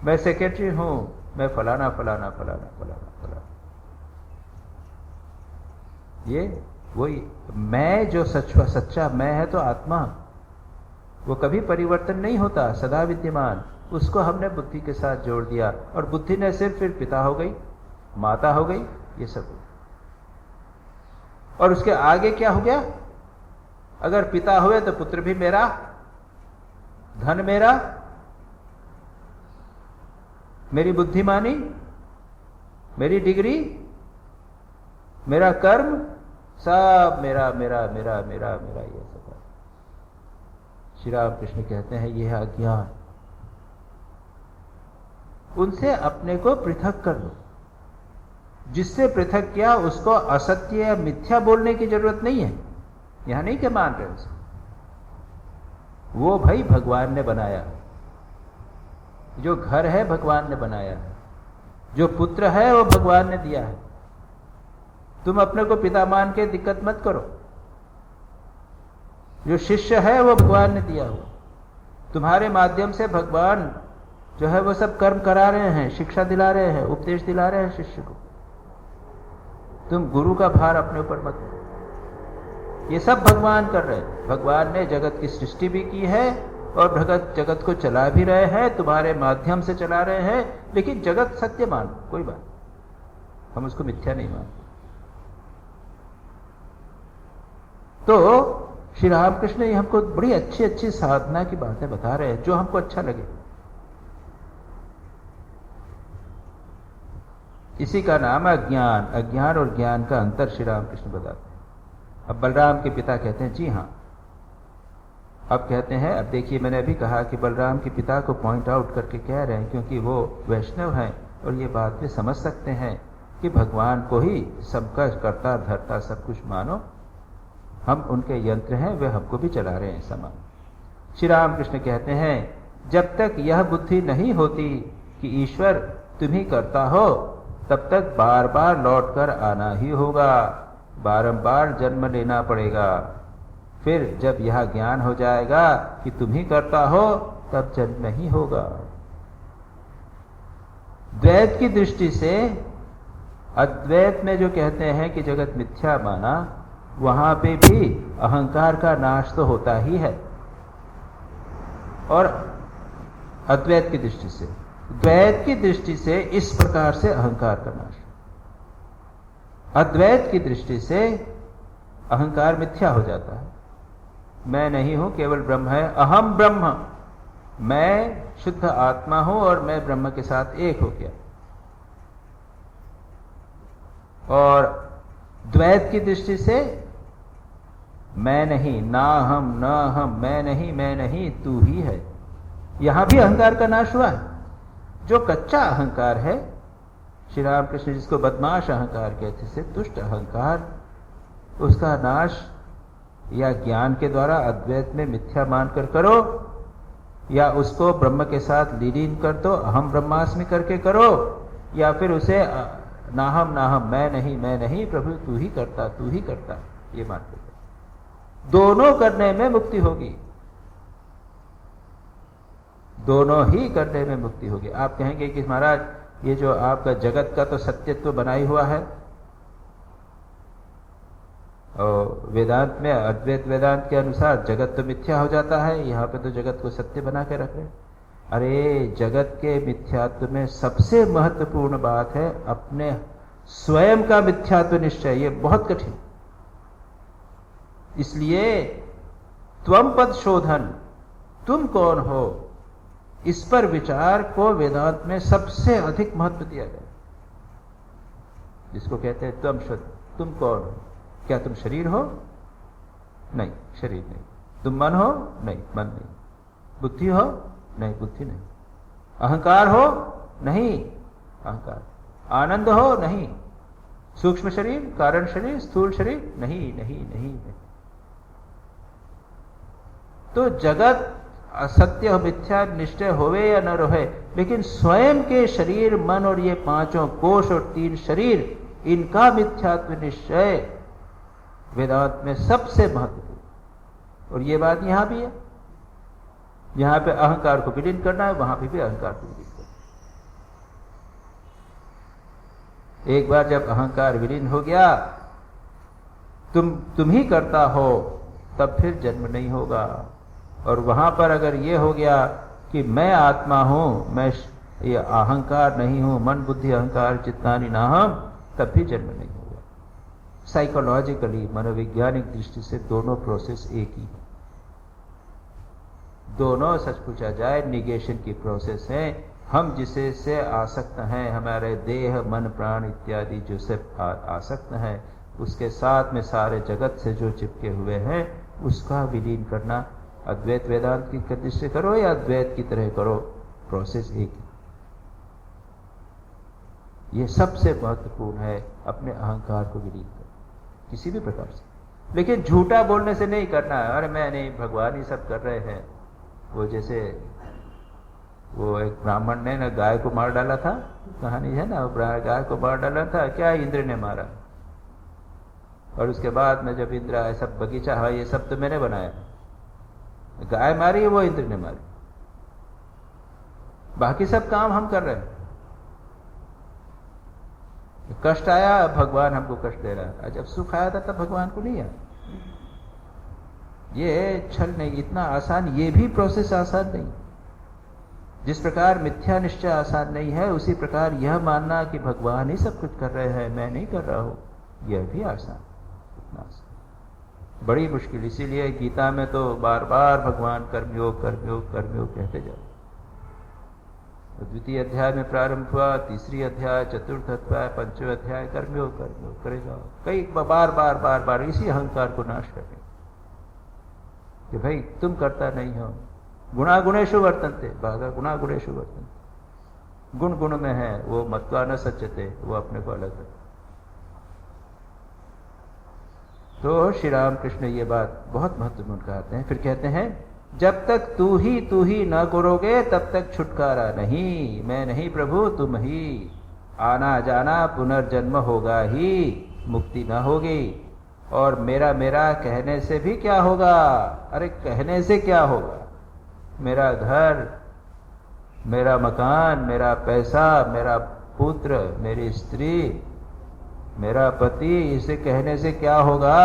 मैं सेक्रेटरी हूं, मैं फलाना फलाना फलाना फलाना फलाना। ये वही मैं जो सच्चा मैं है, तो आत्मा वो कभी परिवर्तन नहीं होता, सदा विद्यमान। उसको हमने बुद्धि के साथ जोड़ दिया, और बुद्धि ने सिर्फ फिर पिता हो गई, माता हो गई, ये सब। और उसके आगे क्या हो गया? अगर पिता हुए तो पुत्र भी मेरा, धन मेरा, मेरी बुद्धिमानी, मेरी डिग्री, मेरा कर्म, सब मेरा मेरा मेरा मेरा मेरा, ये सब। श्री रामकृष्ण कहते हैं यह है अज्ञान। उनसे अपने को पृथक कर लो। जिससे पृथक किया उसको असत्य या मिथ्या बोलने की जरूरत नहीं है। यहां नहीं कि मान रहे उसको, वो भाई भगवान ने बनाया। जो घर है भगवान ने बनाया है, जो पुत्र है वो भगवान ने दिया है। तुम अपने को पिता मान के दिक्कत मत करो। जो शिष्य है वो भगवान ने दिया हुआ, तुम्हारे माध्यम से भगवान जो है वो सब कर्म करा रहे हैं, शिक्षा दिला रहे हैं, उपदेश दिला रहे हैं शिष्य को। तुम गुरु का भार अपने ऊपर मत लो। ये सब भगवान कर रहे हैं। भगवान ने जगत की सृष्टि भी की है और जगत को चला भी रहे हैं, तुम्हारे माध्यम से चला रहे हैं। लेकिन जगत सत्य मानो, कोई बात, हम उसको मिथ्या नहीं मानते। तो श्री रामकृष्ण ये हमको बड़ी अच्छी अच्छी साधना की बातें बता रहे हैं, जो हमको अच्छा लगे। इसी का नाम है अज्ञान। अज्ञान और ज्ञान का अंतर श्री रामकृष्ण बताते हैं। अब बलराम के पिता कहते हैं जी हाँ। अब कहते हैं, अब देखिए मैंने अभी कहा कि बलराम के पिता को पॉइंट आउट करके कह रहे हैं, क्योंकि वो वैष्णव हैं और ये बात भी समझ सकते हैं कि भगवान को ही सबका करता धरता सब कुछ मानो, हम उनके यंत्र हैं, वे हमको भी चला रहे हैं समान। श्री रामकृष्ण कहते हैं, जब तक यह बुद्धि नहीं होती कि ईश्वर तुम ही करता हो, तब तक बार बार लौटकर आना ही होगा, बारंबार जन्म लेना पड़ेगा। फिर जब यह ज्ञान हो जाएगा कि तुम ही करता हो, तब जन्म नहीं होगा। द्वैत की दृष्टि से अद्वैत में जो कहते हैं कि जगत मिथ्या माना, वहां पे भी अहंकार का नाश तो होता ही है। और अद्वैत की दृष्टि से, द्वैत की दृष्टि से इस प्रकार से अहंकार का नाश, अद्वैत की दृष्टि से अहंकार मिथ्या हो जाता है। मैं नहीं हूं, केवल ब्रह्म है, अहम ब्रह्म, मैं शुद्ध आत्मा हूं और मैं ब्रह्म के साथ एक हो गया। और द्वैत की दृष्टि से मैं नहीं, ना हम, न हम, मैं नहीं, तू ही है। यहां भी अहंकार का नाश हुआ है। जो कच्चा अहंकार है, श्री रामकृष्ण जिसको बदमाश अहंकार कहते थे, दुष्ट अहंकार, उसका नाश या ज्ञान के द्वारा अद्वैत में मिथ्या मानकर करो, या उसको ब्रह्म के साथ लीन कर दो, अहम ब्रह्मास्मि करके करो, या फिर उसे नाहम नाहम, मैं नहीं, प्रभु तू ही करता, ये मान के दोनों करने में मुक्ति होगी, दोनों ही करने में मुक्ति होगी। आप कहेंगे कि महाराज ये जो आपका जगत का तो सत्यत्व बना ही हुआ है, और वेदांत में, अद्वैत वेदांत के अनुसार जगत तो मिथ्या हो जाता है, यहां पे तो जगत को सत्य बना के रख रहे हैं। अरे जगत के मिथ्यात्व में सबसे महत्वपूर्ण बात है अपने स्वयं का मिथ्यात्व निश्चय। ये बहुत कठिन, इसलिए त्वम पद शोधन, तुम कौन हो, इस पर विचार को वेदांत में सबसे अधिक महत्व दिया गया। जिसको कहते हैं त्वम शुद्ध, तुम कौन हो? क्या तुम शरीर हो? नहीं, शरीर नहीं। तुम मन हो? नहीं, मन नहीं। बुद्धि हो? नहीं, बुद्धि नहीं। अहंकार हो? नहीं, अहंकार। आनंद हो? नहीं। सूक्ष्म शरीर, कारण शरीर, स्थूल शरीर? नहीं, नहीं, नहीं, नहीं। तो जगत असत्य मिथ्या निश्चय होवे या न रहे, लेकिन स्वयं के शरीर, मन और ये पांचों कोश और 3 शरीर, इनका मिथ्यात्व निश्चय वेदांत में सबसे महत्वपूर्ण। और ये बात यहां भी है, यहां पे अहंकार को विलीन करना है, वहां पे भी अहंकार को विलीन करना है। एक बार जब अहंकार विलीन हो गया, तुम ही करता हो, तब फिर जन्म नहीं होगा। और वहां पर अगर ये हो गया कि मैं आत्मा हूं, मैं ये अहंकार नहीं हूं, मन बुद्धि अहंकार चित्तानि नाहम, तब भी जन्म नहीं होगा। साइकोलॉजिकली, मनोवैज्ञानिक दृष्टि से दोनों प्रोसेस एक ही है। दोनों सच पूछा जाए निगेशन की प्रोसेस है। हम जिसे से आसक्त हैं, हमारे देह मन प्राण इत्यादि जो से आसक्त हैं, उसके साथ में सारे जगत से जो चिपके हुए हैं, उसका विलीन करना अद्वैत वेदांत की दृष्टि से करो या अद्वैत की तरह करो, प्रोसेस एक ही। ये सबसे महत्वपूर्ण है, अपने अहंकार को विलीन करो किसी भी प्रकार से। लेकिन झूठा बोलने से नहीं करना है, अरे मैं नहीं, भगवान ही सब कर रहे हैं। वो जैसे वो एक ब्राह्मण ने ना गाय को मार डाला था, कहानी है ना, गाय को मार डाला था, क्या इंद्र ने मारा। और उसके बाद में जब इंद्र आए, सब बगीचा, हाँ ये सब तो मैंने बनाया, गाय मारी वो इंद्र ने मारी, बाकी सब काम हम कर रहे हैं। कष्ट आया, भगवान हमको कष्ट दे रहा है। जब सुख आया था तब भगवान को नहीं आया। ये छल नहीं, इतना आसान, ये भी प्रोसेस आसान नहीं। जिस प्रकार मिथ्या निश्चय आसान नहीं है, उसी प्रकार यह मानना कि भगवान ही सब कुछ कर रहे हैं, मैं नहीं कर रहा हूं, यह भी आसान, इतना आसान, बड़ी मुश्किल। इसीलिए गीता में तो बार बार भगवान कर्मयोग कर्मयोग कर्मयोग कहते जाओ। द्वितीय अध्याय में प्रारंभ हुआ, तीसरी अध्याय, चतुर्थ अध्याय, पंचम अध्याय, कर्मयोग कर्मयोग करे जाओ। कई बार बार बार बार इसी अहंकार को नाश करने कि भाई तुम करता नहीं हो। गुणा गुणेषु वर्तन्ते, भागा गुणा गुणेषु वर्तन्ते, गुण गुण में है, वो मत्वा न सच्यते, वो अपने को अलग है। तो श्री राम कृष्ण ये बात बहुत महत्वपूर्ण कहते हैं। फिर कहते हैं जब तक तू ही न करोगे तब तक छुटकारा नहीं। मैं नहीं प्रभु, तुम ही। आना जाना पुनर्जन्म होगा ही, मुक्ति न होगी। और मेरा मेरा कहने से भी क्या होगा? अरे कहने से क्या होगा? मेरा घर, मेरा मकान, मेरा पैसा, मेरा पुत्र, मेरी स्त्री, मेरा पति, इसे कहने से क्या होगा?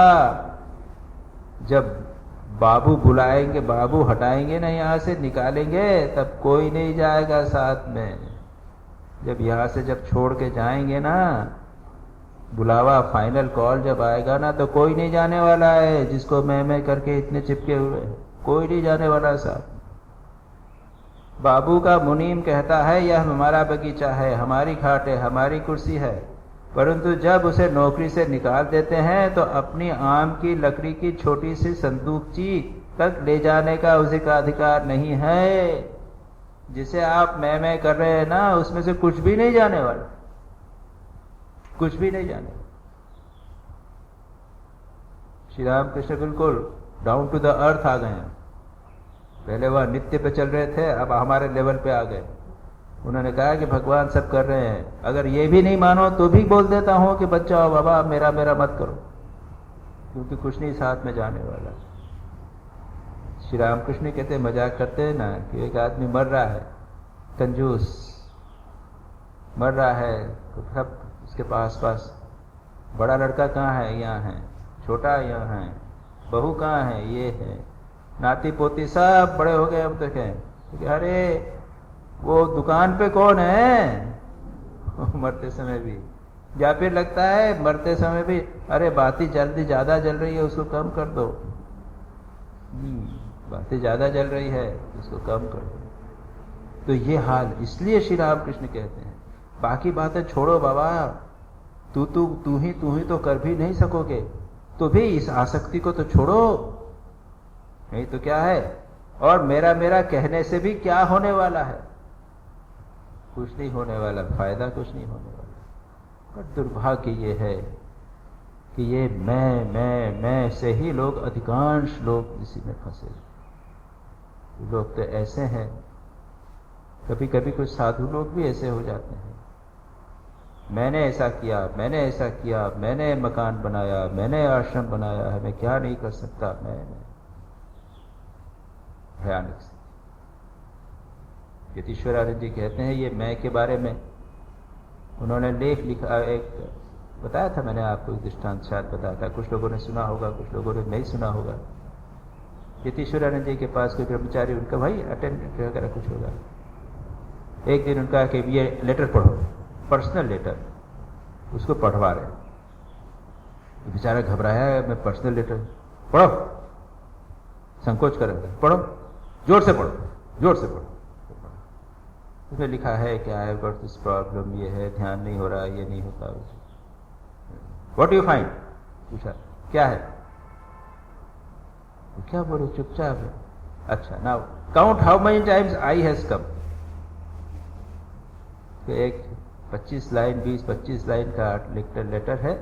जब बाबू बुलाएंगे, बाबू हटाएंगे ना यहाँ से, निकालेंगे, तब कोई नहीं जाएगा साथ में। जब यहाँ से जब छोड़ के जाएंगे ना, बुलावा फाइनल कॉल जब आएगा ना, तो कोई नहीं जाने वाला है। जिसको मैं करके इतने चिपके हुए हैं, कोई नहीं जाने वाला साथ। बाबू का मुनीम कहता है यह हमारा बगीचा है, हमारी खाट है, हमारी कुर्सी है, परंतु जब उसे नौकरी से निकाल देते हैं तो अपनी आम की लकड़ी की छोटी सी संदूकची तक ले जाने का उसी का अधिकार नहीं है। जिसे आप मैं कर रहे हैं ना, उसमें से कुछ भी नहीं जाने वाला, कुछ भी नहीं जाने। श्री राम कृष्ण बिल्कुल डाउन टू द अर्थ आ गए हैं। पहले वह नित्य पे चल रहे थे, अब हमारे लेवल पे आ गए। उन्होंने कहा कि भगवान सब कर रहे हैं, अगर ये भी नहीं मानो तो भी बोल देता हूं कि बच जाओ बाबा, मेरा मेरा मत करो, क्योंकि कुछ नहीं साथ में जाने वाला। श्री रामकृष्ण कहते मजाक करते हैं ना कि एक आदमी मर रहा है, कंजूस मर रहा है, तो सब उसके पास पास, बड़ा लड़का कहाँ है? यहाँ है। छोटा यहाँ है। बहू कहाँ है? ये है। नाती पोती सब बड़े हो गए अब तक हैं। अरे वो दुकान पे कौन है? मरते समय भी, या फिर लगता है मरते समय भी, अरे बाती जल्दी ज्यादा जल रही है, उसको कम कर दो। बातें ज्यादा जल रही है, उसको कम कर दो। तो ये हाल, इसलिए श्री राम कृष्ण कहते हैं बाकी बातें छोड़ो बाबा, तू ही तो कर भी नहीं सकोगे, तो भी इस आसक्ति को तो छोड़ो, नहीं तो क्या है? और मेरा मेरा कहने से भी क्या होने वाला है? कुछ नहीं होने वाला, फायदा कुछ नहीं होने वाला। पर दुर्भाग्य ये है कि ये मैं से ही लोग, अधिकांश लोग इसी में फंसे। लोग तो ऐसे हैं, कभी कभी कुछ साधु लोग भी ऐसे हो जाते हैं, मैंने ऐसा किया, मैंने ऐसा किया, मैंने मकान बनाया, मैंने आश्रम बनाया है, मैं क्या नहीं कर सकता। मैं भयानक से यतीश्वरानंद जी कहते हैं, ये मैं के बारे में उन्होंने लेख लिखा, एक बताया था मैंने आपको, एक दृष्टांत शायद बताया था, कुछ लोगों ने सुना होगा, कुछ लोगों ने नहीं सुना होगा। यतीश्वरानंद जी के पास कोई कर्मचारी, उनका भाई अटेंडेंट वगैरह कुछ होगा, एक दिन उनका कि ये लेटर पढ़ो, पर्सनल लेटर, उसको पढ़वा रहे। बेचारा घबराया है, मैं पर्सनल लेटर पढ़ो, संकोच कर रहे, पढ़ो, जोर से पढ़ो, जोर से पढ़ो। उसमें लिखा है कि I have got this problem, ये है, ध्यान नहीं हो रहा, ये नहीं होता। What you find? पूछा क्या है? तो क्या बोलो, चुपचाप है। अच्छा, now count how many times I has come. तो एक 25 लाइन, 20-25 लाइन का लेटर है,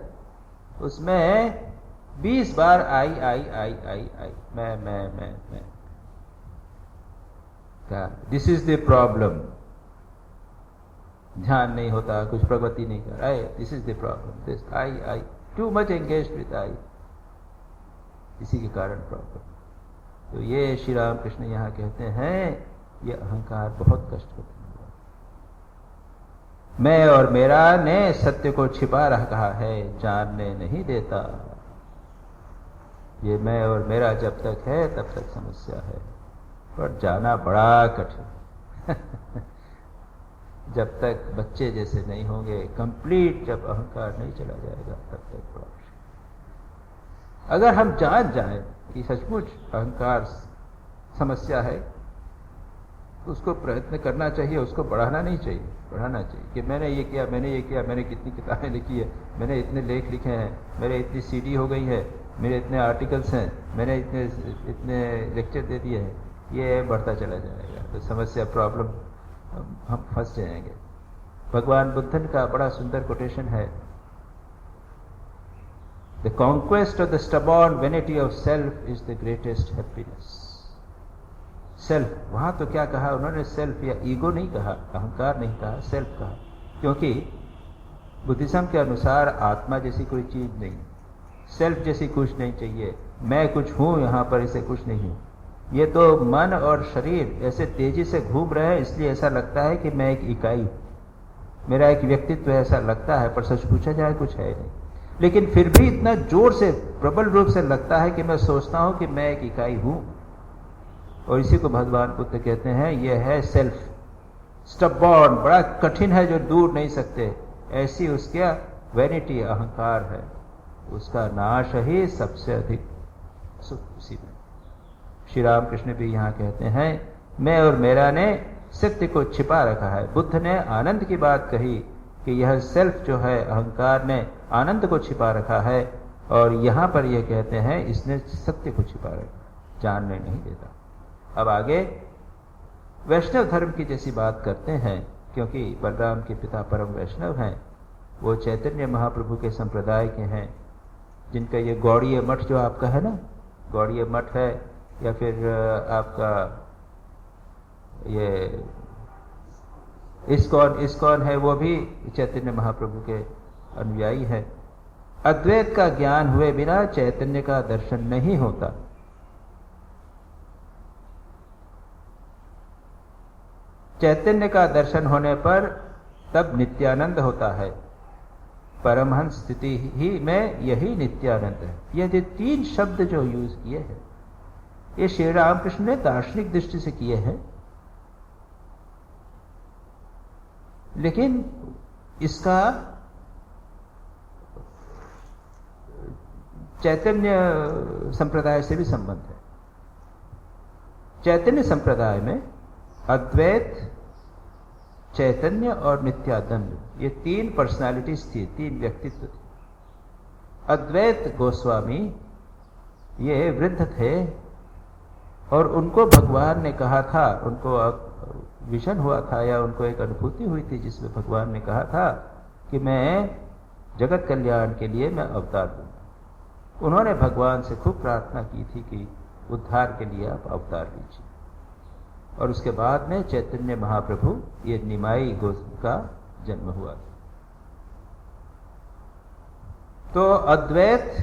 उसमें 20 बार आई, मैं। क्या? This is the problem. ध्यान नहीं होता, कुछ प्रगति नहीं कर रहा, this is the problem, this I, too much engaged with I, इसी के कारण प्रॉब्लम। तो ये श्री राम कृष्ण यहाँ कहते हैं, ये अहंकार बहुत कष्ट होता है। मैं और मेरा ने सत्य को छिपा रखा है, जानने नहीं देता। ये मैं और मेरा जब तक है तब तक समस्या है, पर जाना बड़ा कठिन। जब तक बच्चे जैसे नहीं होंगे, कंप्लीट जब अहंकार नहीं चला जाएगा, तब तक बड़ा मुश्किल। अगर हम जान जाएं कि सचमुच अहंकार समस्या है, तो उसको प्रयत्न करना चाहिए, उसको बढ़ाना नहीं चाहिए, बढ़ाना चाहिए कि मैंने ये किया, मैंने ये किया, मैंने कितनी किताबें लिखी है, मैंने इतने लेख लिखे हैं, मेरे इतनी सीडी हो गई है, मेरे इतने आर्टिकल्स हैं, मैंने इतने लेक्चर दे दिए हैं, ये बढ़ता चला जाएगा तो समस्या, प्रॉब्लम, हम फंस जाएंगे। भगवान बुद्धन का बड़ा सुंदर कोटेशन है, the conquest of the stubborn vanity of self is the greatest happiness. Self, वहां तो क्या कहा उन्होंने, सेल्फ या ईगो नहीं कहा, अहंकार नहीं कहा, सेल्फ कहा। क्योंकि बुद्धिज्म के अनुसार आत्मा जैसी कोई चीज नहीं, सेल्फ जैसी कुछ नहीं चाहिए, मैं कुछ हूं यहां पर, इसे कुछ नहीं हूं। ये तो मन और शरीर ऐसे तेजी से घूम रहे हैं, इसलिए ऐसा लगता है कि मैं एक इकाई हूं, मेरा एक व्यक्तित्व ऐसा लगता है, पर सच पूछा जाए कुछ है नहीं। लेकिन फिर भी इतना जोर से प्रबल रूप से लगता है कि मैं सोचता हूं कि मैं एक इकाई हूं। और इसी को भगवान बुद्ध कहते हैं, यह है सेल्फ, स्टबॉर्न, बड़ा कठिन है जो दूर नहीं सकते, ऐसी उसका वैनिटी, अहंकार है, उसका नाश ही सबसे अधिक सुख उसी में। श्री रामकृष्ण भी यहाँ कहते हैं, मैं और मेरा ने सत्य को छिपा रखा है। बुद्ध ने आनंद की बात कही कि यह सेल्फ जो है, अहंकार ने आनंद को छिपा रखा है, और यहाँ पर यह कहते हैं इसने सत्य को छिपा रखा, जानने नहीं देता। अब आगे वैष्णव धर्म की जैसी बात करते हैं, क्योंकि बलराम के पिता परम वैष्णव हैं, वो चैतन्य महाप्रभु के संप्रदाय के हैं, जिनका ये गौड़ीय मठ जो आपका है ना, गौड़ीय मठ है, या फिर आपका ये इस्कॉन है, वो भी चैतन्य महाप्रभु के अनुयायी है। अद्वैत का ज्ञान हुए बिना चैतन्य का दर्शन नहीं होता। चैतन्य का दर्शन होने पर तब नित्यानंद होता है। परमहंस स्थिति ही में यही नित्यानंद है। ये जो तीन शब्द जो यूज किए हैं, ये श्री रामकृष्ण ने दार्शनिक दृष्टि से किए हैं, लेकिन इसका चैतन्य संप्रदाय से भी संबंध है। चैतन्य संप्रदाय में अद्वैत, चैतन्य और नित्यानंद, ये तीन पर्सनालिटीज थी, तीन व्यक्तित्व थे। अद्वैत गोस्वामी ये वृद्ध थे, और उनको भगवान ने कहा था, उनको विजन हुआ था या उनको एक अनुभूति हुई थी जिसमें भगवान ने कहा था कि मैं जगत कल्याण के लिए मैं अवतार दूंगा। उन्होंने भगवान से खूब प्रार्थना की थी कि उद्धार के लिए आप अवतार लीजिए। और उसके बाद में चैतन्य महाप्रभु, ये निमाई गोस्वामी का जन्म हुआ। तो अद्वैत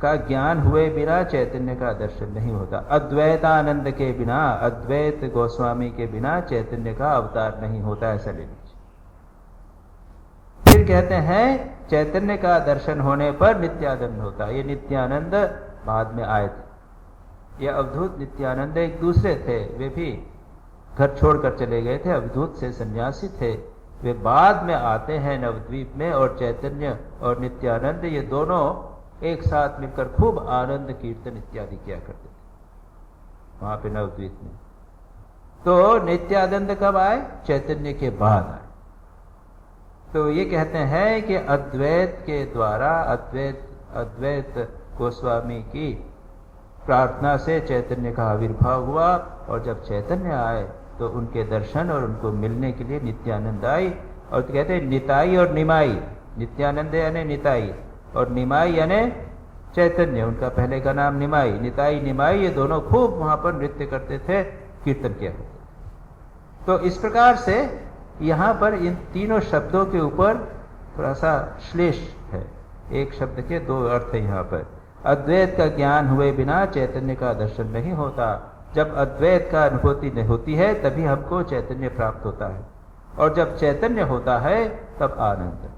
का ज्ञान हुए बिना चैतन्य का दर्शन नहीं होता। अद्वैतानंद के बिना, अद्वैत गोस्वामी के बिना चैतन्य का अवतार नहीं होता, ऐसा ले लीजिए। फिर कहते हैं चैतन्य का दर्शन होने पर नित्यानंद होता। ये नित्यानंद बाद में आए थे। ये अवधूत नित्यानंद एक दूसरे थे, वे भी घर छोड़कर चले गए थे, अवधूत से सन्यासी थे, वे बाद में आते हैं नवद्वीप में। और चैतन्य और नित्यानंद ये दोनों एक साथ मिलकर खूब आनंद कीर्तन इत्यादि किया करते थे वहां पे नवद्वीप में। तो नित्यानंद कब आए? चैतन्य के बाद आए। तो ये कहते हैं कि अद्वैत के द्वारा, अद्वैत गोस्वामी की प्रार्थना से चैतन्य का आविर्भाव हुआ, और जब चैतन्य आए तो उनके दर्शन और उनको मिलने के लिए नित्यानंद आई। और तो कहते हैं निताई और निमाई, नित्यानंद यानी निताई और निमाई यानी चैतन्य, उनका पहले का नाम निमाई। निताई निमाई ये दोनों खूब वहां पर नृत्य करते थे, कीर्तन किया करते थे। तो इस प्रकार से यहां पर इन तीनों शब्दों के ऊपर थोड़ा सा श्लेष है, एक शब्द के दो अर्थ है यहाँ पर। अद्वैत का ज्ञान हुए बिना चैतन्य का दर्शन नहीं होता। जब अद्वैत का अनुभूति नहीं होती है तभी हमको चैतन्य प्राप्त होता है, और जब चैतन्य होता है तब आनंद,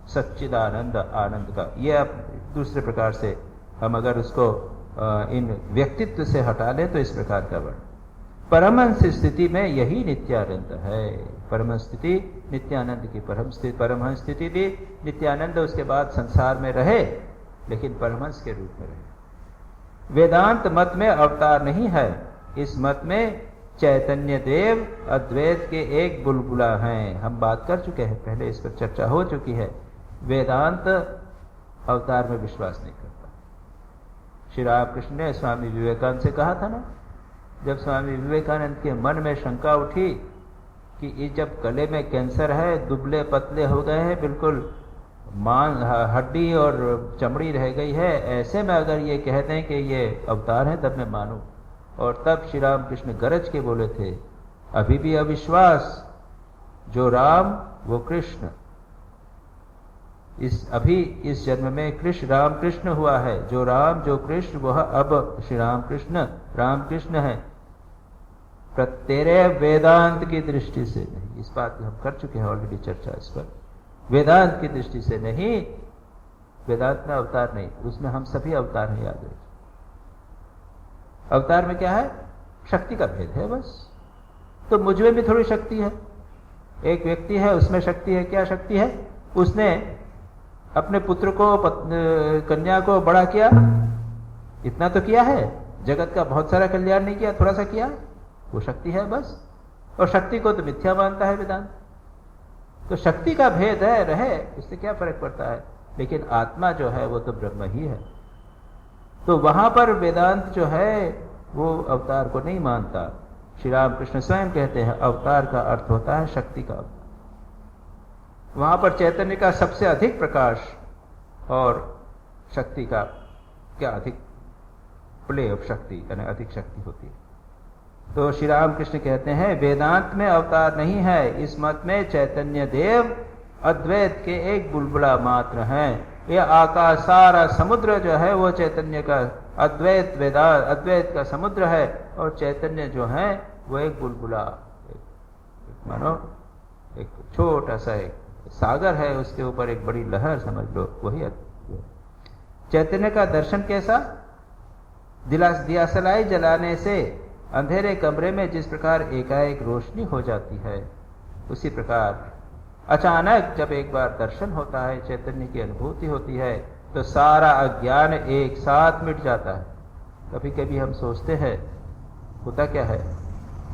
सच्चिदानंद आनंद का। ये अब दूसरे प्रकार से हम अगर उसको इन व्यक्तित्व से हटा लें तो इस प्रकार का वर्ण। परमहंस स्थिति में यही नित्यानंद है। परमहंस स्थिति नित्यानंद की परमहंस स्थिति थी। नित्यानंद उसके बाद संसार में रहे, लेकिन परमहंस के रूप में रहे। वेदांत मत में अवतार नहीं है। इस मत में चैतन्य देव अद्वैत के एक बुलबुला हैं। हम बात कर चुके हैं, पहले इस पर चर्चा हो चुकी है। वेदांत अवतार में विश्वास नहीं करता। श्री रामकृष्ण ने स्वामी विवेकानंद से कहा था ना, जब स्वामी विवेकानंद के मन में शंका उठी कि ये जब गले में कैंसर है, दुबले पतले हो गए हैं, बिल्कुल हड्डी और चमड़ी रह गई है, ऐसे में अगर ये कहते हैं कि ये अवतार है तब मैं मानूं। और तब श्री राम कृष्ण गरज के बोले थे, अभी भी अविश्वास, जो राम वो कृष्ण, इस जन्म में कृष्ण राम कृष्ण हुआ है, जो राम जो कृष्ण वह अब श्री राम कृष्ण है, तेरे वेदांत की दृष्टि से नहीं। इस बात हम कर चुके हैं ऑलरेडी चर्चा इस पर। वेदांत की दृष्टि से नहीं, वेदांत में अवतार नहीं, उसमें हम सभी अवतार हैं, याद रखिए। अवतार में क्या है? शक्ति का भेद है बस। तो मुझ में भी थोड़ी शक्ति है। एक व्यक्ति है, उसमें शक्ति है। क्या शक्ति है? उसने अपने पुत्र को कन्या को बड़ा किया, इतना तो किया है। जगत का बहुत सारा कल्याण नहीं किया, थोड़ा सा किया, वो शक्ति है बस। और शक्ति को तो मिथ्या मानता है वेदांत। तो शक्ति का भेद है, रहे, इससे क्या फर्क पड़ता है। लेकिन आत्मा जो है वो तो ब्रह्म ही है। तो वहां पर वेदांत जो है वो अवतार को नहीं मानता। श्री राम कृष्ण स्वयं कहते हैं अवतार का अर्थ होता है शक्ति का अवतार। वहां पर चैतन्य का सबसे अधिक प्रकाश और शक्ति का क्या अधिक प्ले ऑफ शक्ति, यानी अधिक शक्ति होती है। तो श्री राम कृष्ण कहते हैं वेदांत में अवतार नहीं है। इस मत में चैतन्य देव अद्वैत के एक बुलबुला मात्र हैं। यह आकाश सारा समुद्र जो है वो चैतन्य का अद्वैत का समुद्र है, और चैतन्य जो है वो एक बुलबुला, मानो एक छोटा सा एक सागर है, उसके ऊपर एक बड़ी लहर समझ लो, वही चैतन्य का दर्शन कैसा? दियासलाई जलाने से अंधेरे कमरे में जिस प्रकार एकाएक रोशनी हो जाती है, उसी प्रकार अचानक जब एक बार दर्शन होता है, चैतन्य की अनुभूति होती है, तो सारा अज्ञान एक साथ मिट जाता है। कभी कभी हम सोचते हैं, होता क्या है,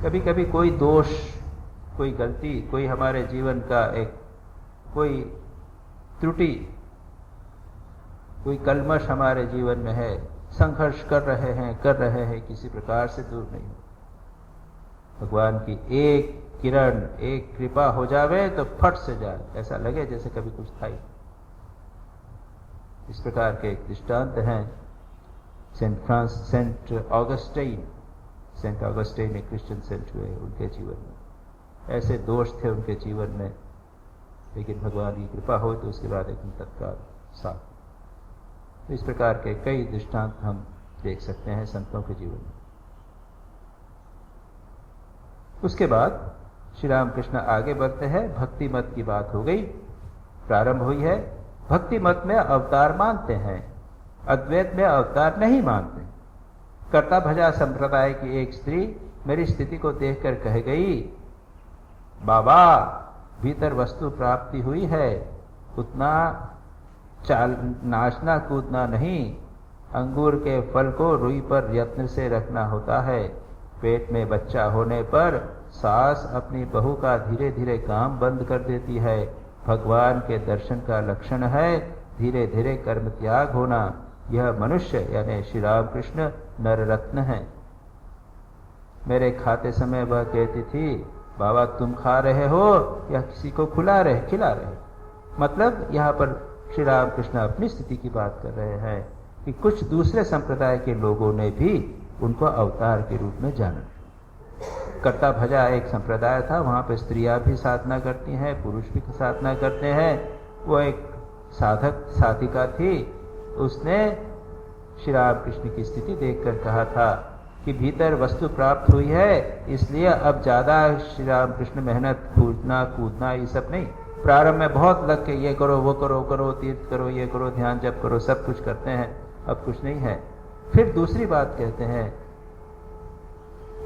कभी कभी कोई दोष, कोई गलती, कोई हमारे जीवन का एक कोई त्रुटि, कोई कलमश हमारे जीवन में है, संघर्ष कर रहे हैं, किसी प्रकार से दूर नहीं। भगवान की एक किरण, एक कृपा हो जावे तो फट से जाए, ऐसा लगे जैसे कभी कुछ था ही। इस प्रकार के एक दृष्टांत हैं सेंट ऑगस्टाइन एक क्रिश्चियन सेंट हुए, उनके जीवन में ऐसे दोष थे उनके जीवन में, लेकिन भगवान की कृपा हो तो उसके बाद एकदम तत्काल साफ। तो इस प्रकार के कई दृष्टांत हम देख सकते हैं संतों के जीवन में। उसके बाद श्री राम कृष्ण आगे बढ़ते हैं। भक्ति मत की बात हो गई, प्रारंभ हुई है। भक्ति मत में अवतार मानते हैं, अद्वैत में अवतार नहीं मानते। कर्ता भजा संप्रदाय की एक स्त्री मेरी स्थिति को देखकर कह गई, बाबा भीतर वस्तु प्राप्ति हुई है, उतना नाचना कूदना नहीं, अंगूर के फल को रुई पर यत्न से रखना होता है। पेट में बच्चा होने पर सास अपनी बहू का धीरे धीरे काम बंद कर देती है। भगवान के दर्शन का लक्षण है धीरे धीरे कर्म त्याग होना। यह मनुष्य यानी श्री राम कृष्ण नररत्न है। मेरे खाते समय वह कहती थी, बाबा तुम खा रहे हो या किसी को खिला रहे। मतलब यहाँ पर श्री राम कृष्ण अपनी स्थिति की बात कर रहे हैं कि कुछ दूसरे संप्रदाय के लोगों ने भी उनको अवतार के रूप में जाना। कर्ता भजा एक संप्रदाय था, वहाँ पे स्त्रियां भी साधना करती हैं, पुरुष भी साधना करते हैं। वो एक साधक साधिका थी, उसने श्री राम कृष्ण की स्थिति देखकर कहा था कि भीतर वस्तु प्राप्त हुई है, इसलिए अब ज्यादा श्री राम कृष्ण मेहनत कूदना ये सब नहीं। प्रारंभ में बहुत लग के ये करो वो करो, तीर्थ करो, ये करो, ध्यान जप करो, सब कुछ करते हैं, अब कुछ नहीं है। फिर दूसरी बात कहते हैं,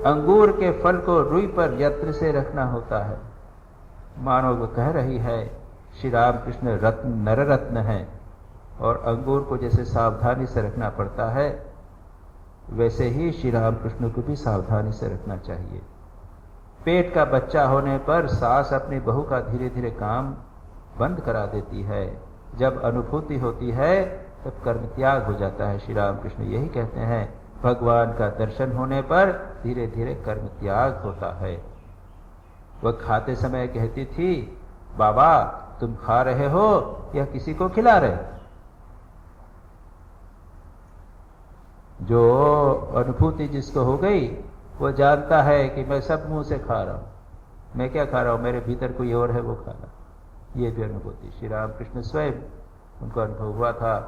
अंगूर के फल को रुई पर यत्न से रखना होता है। मानो वो कह रही है श्री राम कृष्ण नररत्न है, और अंगूर को जैसे सावधानी से रखना पड़ता है, वैसे ही श्री राम कृष्ण को भी सावधानी से रखना चाहिए। पेट का बच्चा होने पर सास अपनी बहू का धीरे धीरे काम बंद करा देती है। जब अनुभूति होती है तब कर्म त्याग हो जाता है। श्री राम कृष्ण यही कहते हैं, भगवान का दर्शन होने पर धीरे धीरे कर्म त्याग होता है। वह खाते समय कहती थी, बाबा तुम खा रहे हो या किसी को खिला रहे। जो अनुभूति जिसको हो गई वो जानता है कि मैं सब मुंह से खा रहा हूं, मैं क्या खा रहा हूं, मेरे भीतर कोई और है वो खा रहा। ये भी अनुभूति श्री रामकृष्ण स्वयं उनको अनुभव हुआ था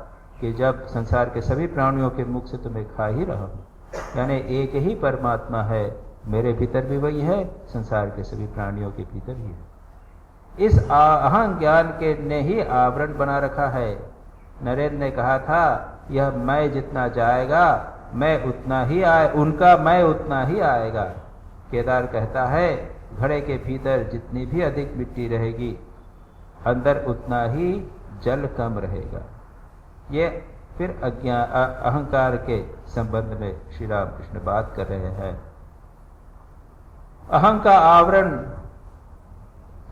कि जब संसार के सभी प्राणियों के मुख से तो मैं खा ही रहा हूं, यानी एक ही परमात्मा है, मेरे भीतर भी वही है, संसार के सभी प्राणियों के भीतर ही है। इस अहं ज्ञान के ने ही आवरण बना रखा है। नरेंद्र ने कहा था यह मैं जितना जाएगा मैं उतना ही उनका मैं उतना ही आएगा। केदार कहता है घड़े के भीतर जितनी भी अधिक मिट्टी रहेगी अंदर उतना ही जल कम रहेगा। ये फिर अहंकार के संबंध में श्री रामकृष्ण बात कर रहे हैं। अहं का आवरण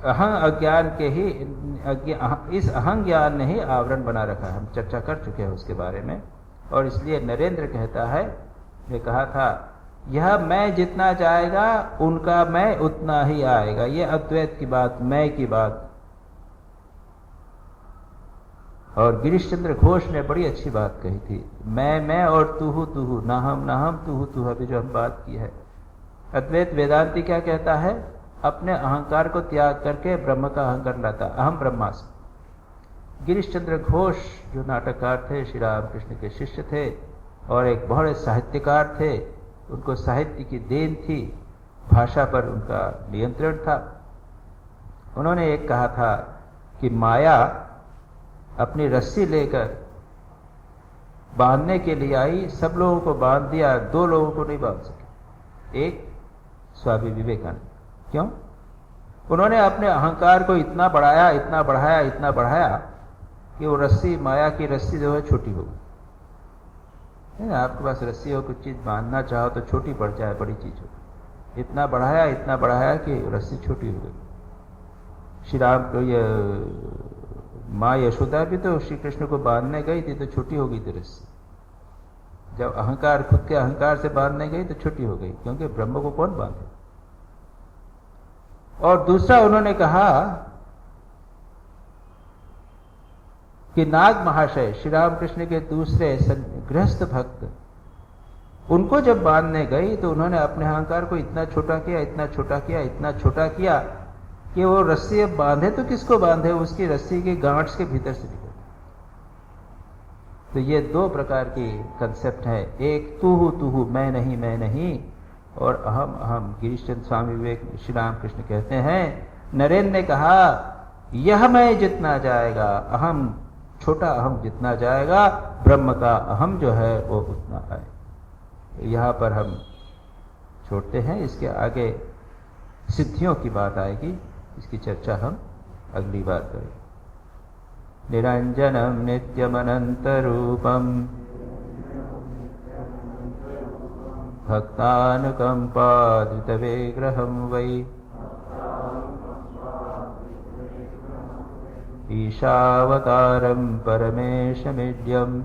अहं अज्ञान के ही इस अहं ज्ञान ने ही आवरण बना रखा है। हम चर्चा कर चुके हैं उसके बारे में, और इसलिए नरेंद्र कहता है, ने कहा था यह मैं जितना जाएगा उनका मैं उतना ही आएगा। ये अद्वैत की बात, मैं की बात। और गिरीश चंद्र घोष ने बड़ी अच्छी बात कही थी, मैं और तू हूं ना हम तू अभी जो हम बात की है। अद्वैत वेदांती क्या कहता है, अपने अहंकार को त्याग करके ब्रह्म का अहंकार लाता, अहम ब्रह्मास्मि। गिरीश चंद्र घोष जो नाटककार थे, श्री रामकृष्ण के शिष्य थे और एक बहुत साहित्यकार थे, उनको साहित्य की देन थी, भाषा पर उनका नियंत्रण था। उन्होंने एक कहा था कि माया अपनी रस्सी लेकर बांधने के लिए आई, सब लोगों को बांध दिया, दो लोगों को नहीं बांध सके। एक स्वामी विवेकानंद। क्यों? उन्होंने अपने अहंकार को इतना बढ़ाया कि वो रस्सी, माया की रस्सी जो है छोटी हो गई। आपके पास रस्सी हो, कुछ चीज बांधना चाहो तो छोटी पड़ जाए, बड़ी चीज हो। इतना बढ़ाया कि रस्सी छोटी हो गई। श्री राम को ये माँ यशोदा भी तो श्री कृष्ण को बांधने गई थी तो छोटी हो गई थी रस्सी। जब अहंकार खुद के अहंकार से बांधने गई तो छोटी हो गई, क्योंकि ब्रह्म को कौन बांधे। और दूसरा उन्होंने कहा कि नाग महाशय, श्री रामकृष्ण के दूसरे गृहस्थ भक्त, उनको जब बांधने गई तो उन्होंने अपने अहंकार को इतना छोटा किया कि वो रस्सी अब बांधे तो किसको बांधे, उसकी रस्सी के गांठ के भीतर से निकल। तो ये दो प्रकार की कंसेप्ट है, एक तू हूं मैं नहीं, और अहम। गिरीश चंद्र स्वामी विवेक श्री रामकृष्ण कहते हैं, नरेंद्र ने कहा यह मैं जितना जाएगा, अहम छोटा अहम जितना जाएगा, ब्रह्म का अहम जो है वो उतना आए। तो यहाँ पर हम छोड़ते हैं, इसके आगे सिद्धियों की बात आएगी, इसकी चर्चा हम अगली बार करें। निरंजनम नित्यमनंतरूपम भक्तानुकंपादृतविग्रहं वै ईशावतारं परमेशमीड्यम्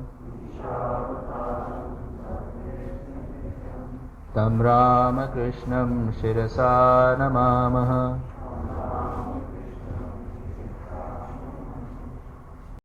तं रामकृष्णं शिरसा नमामः।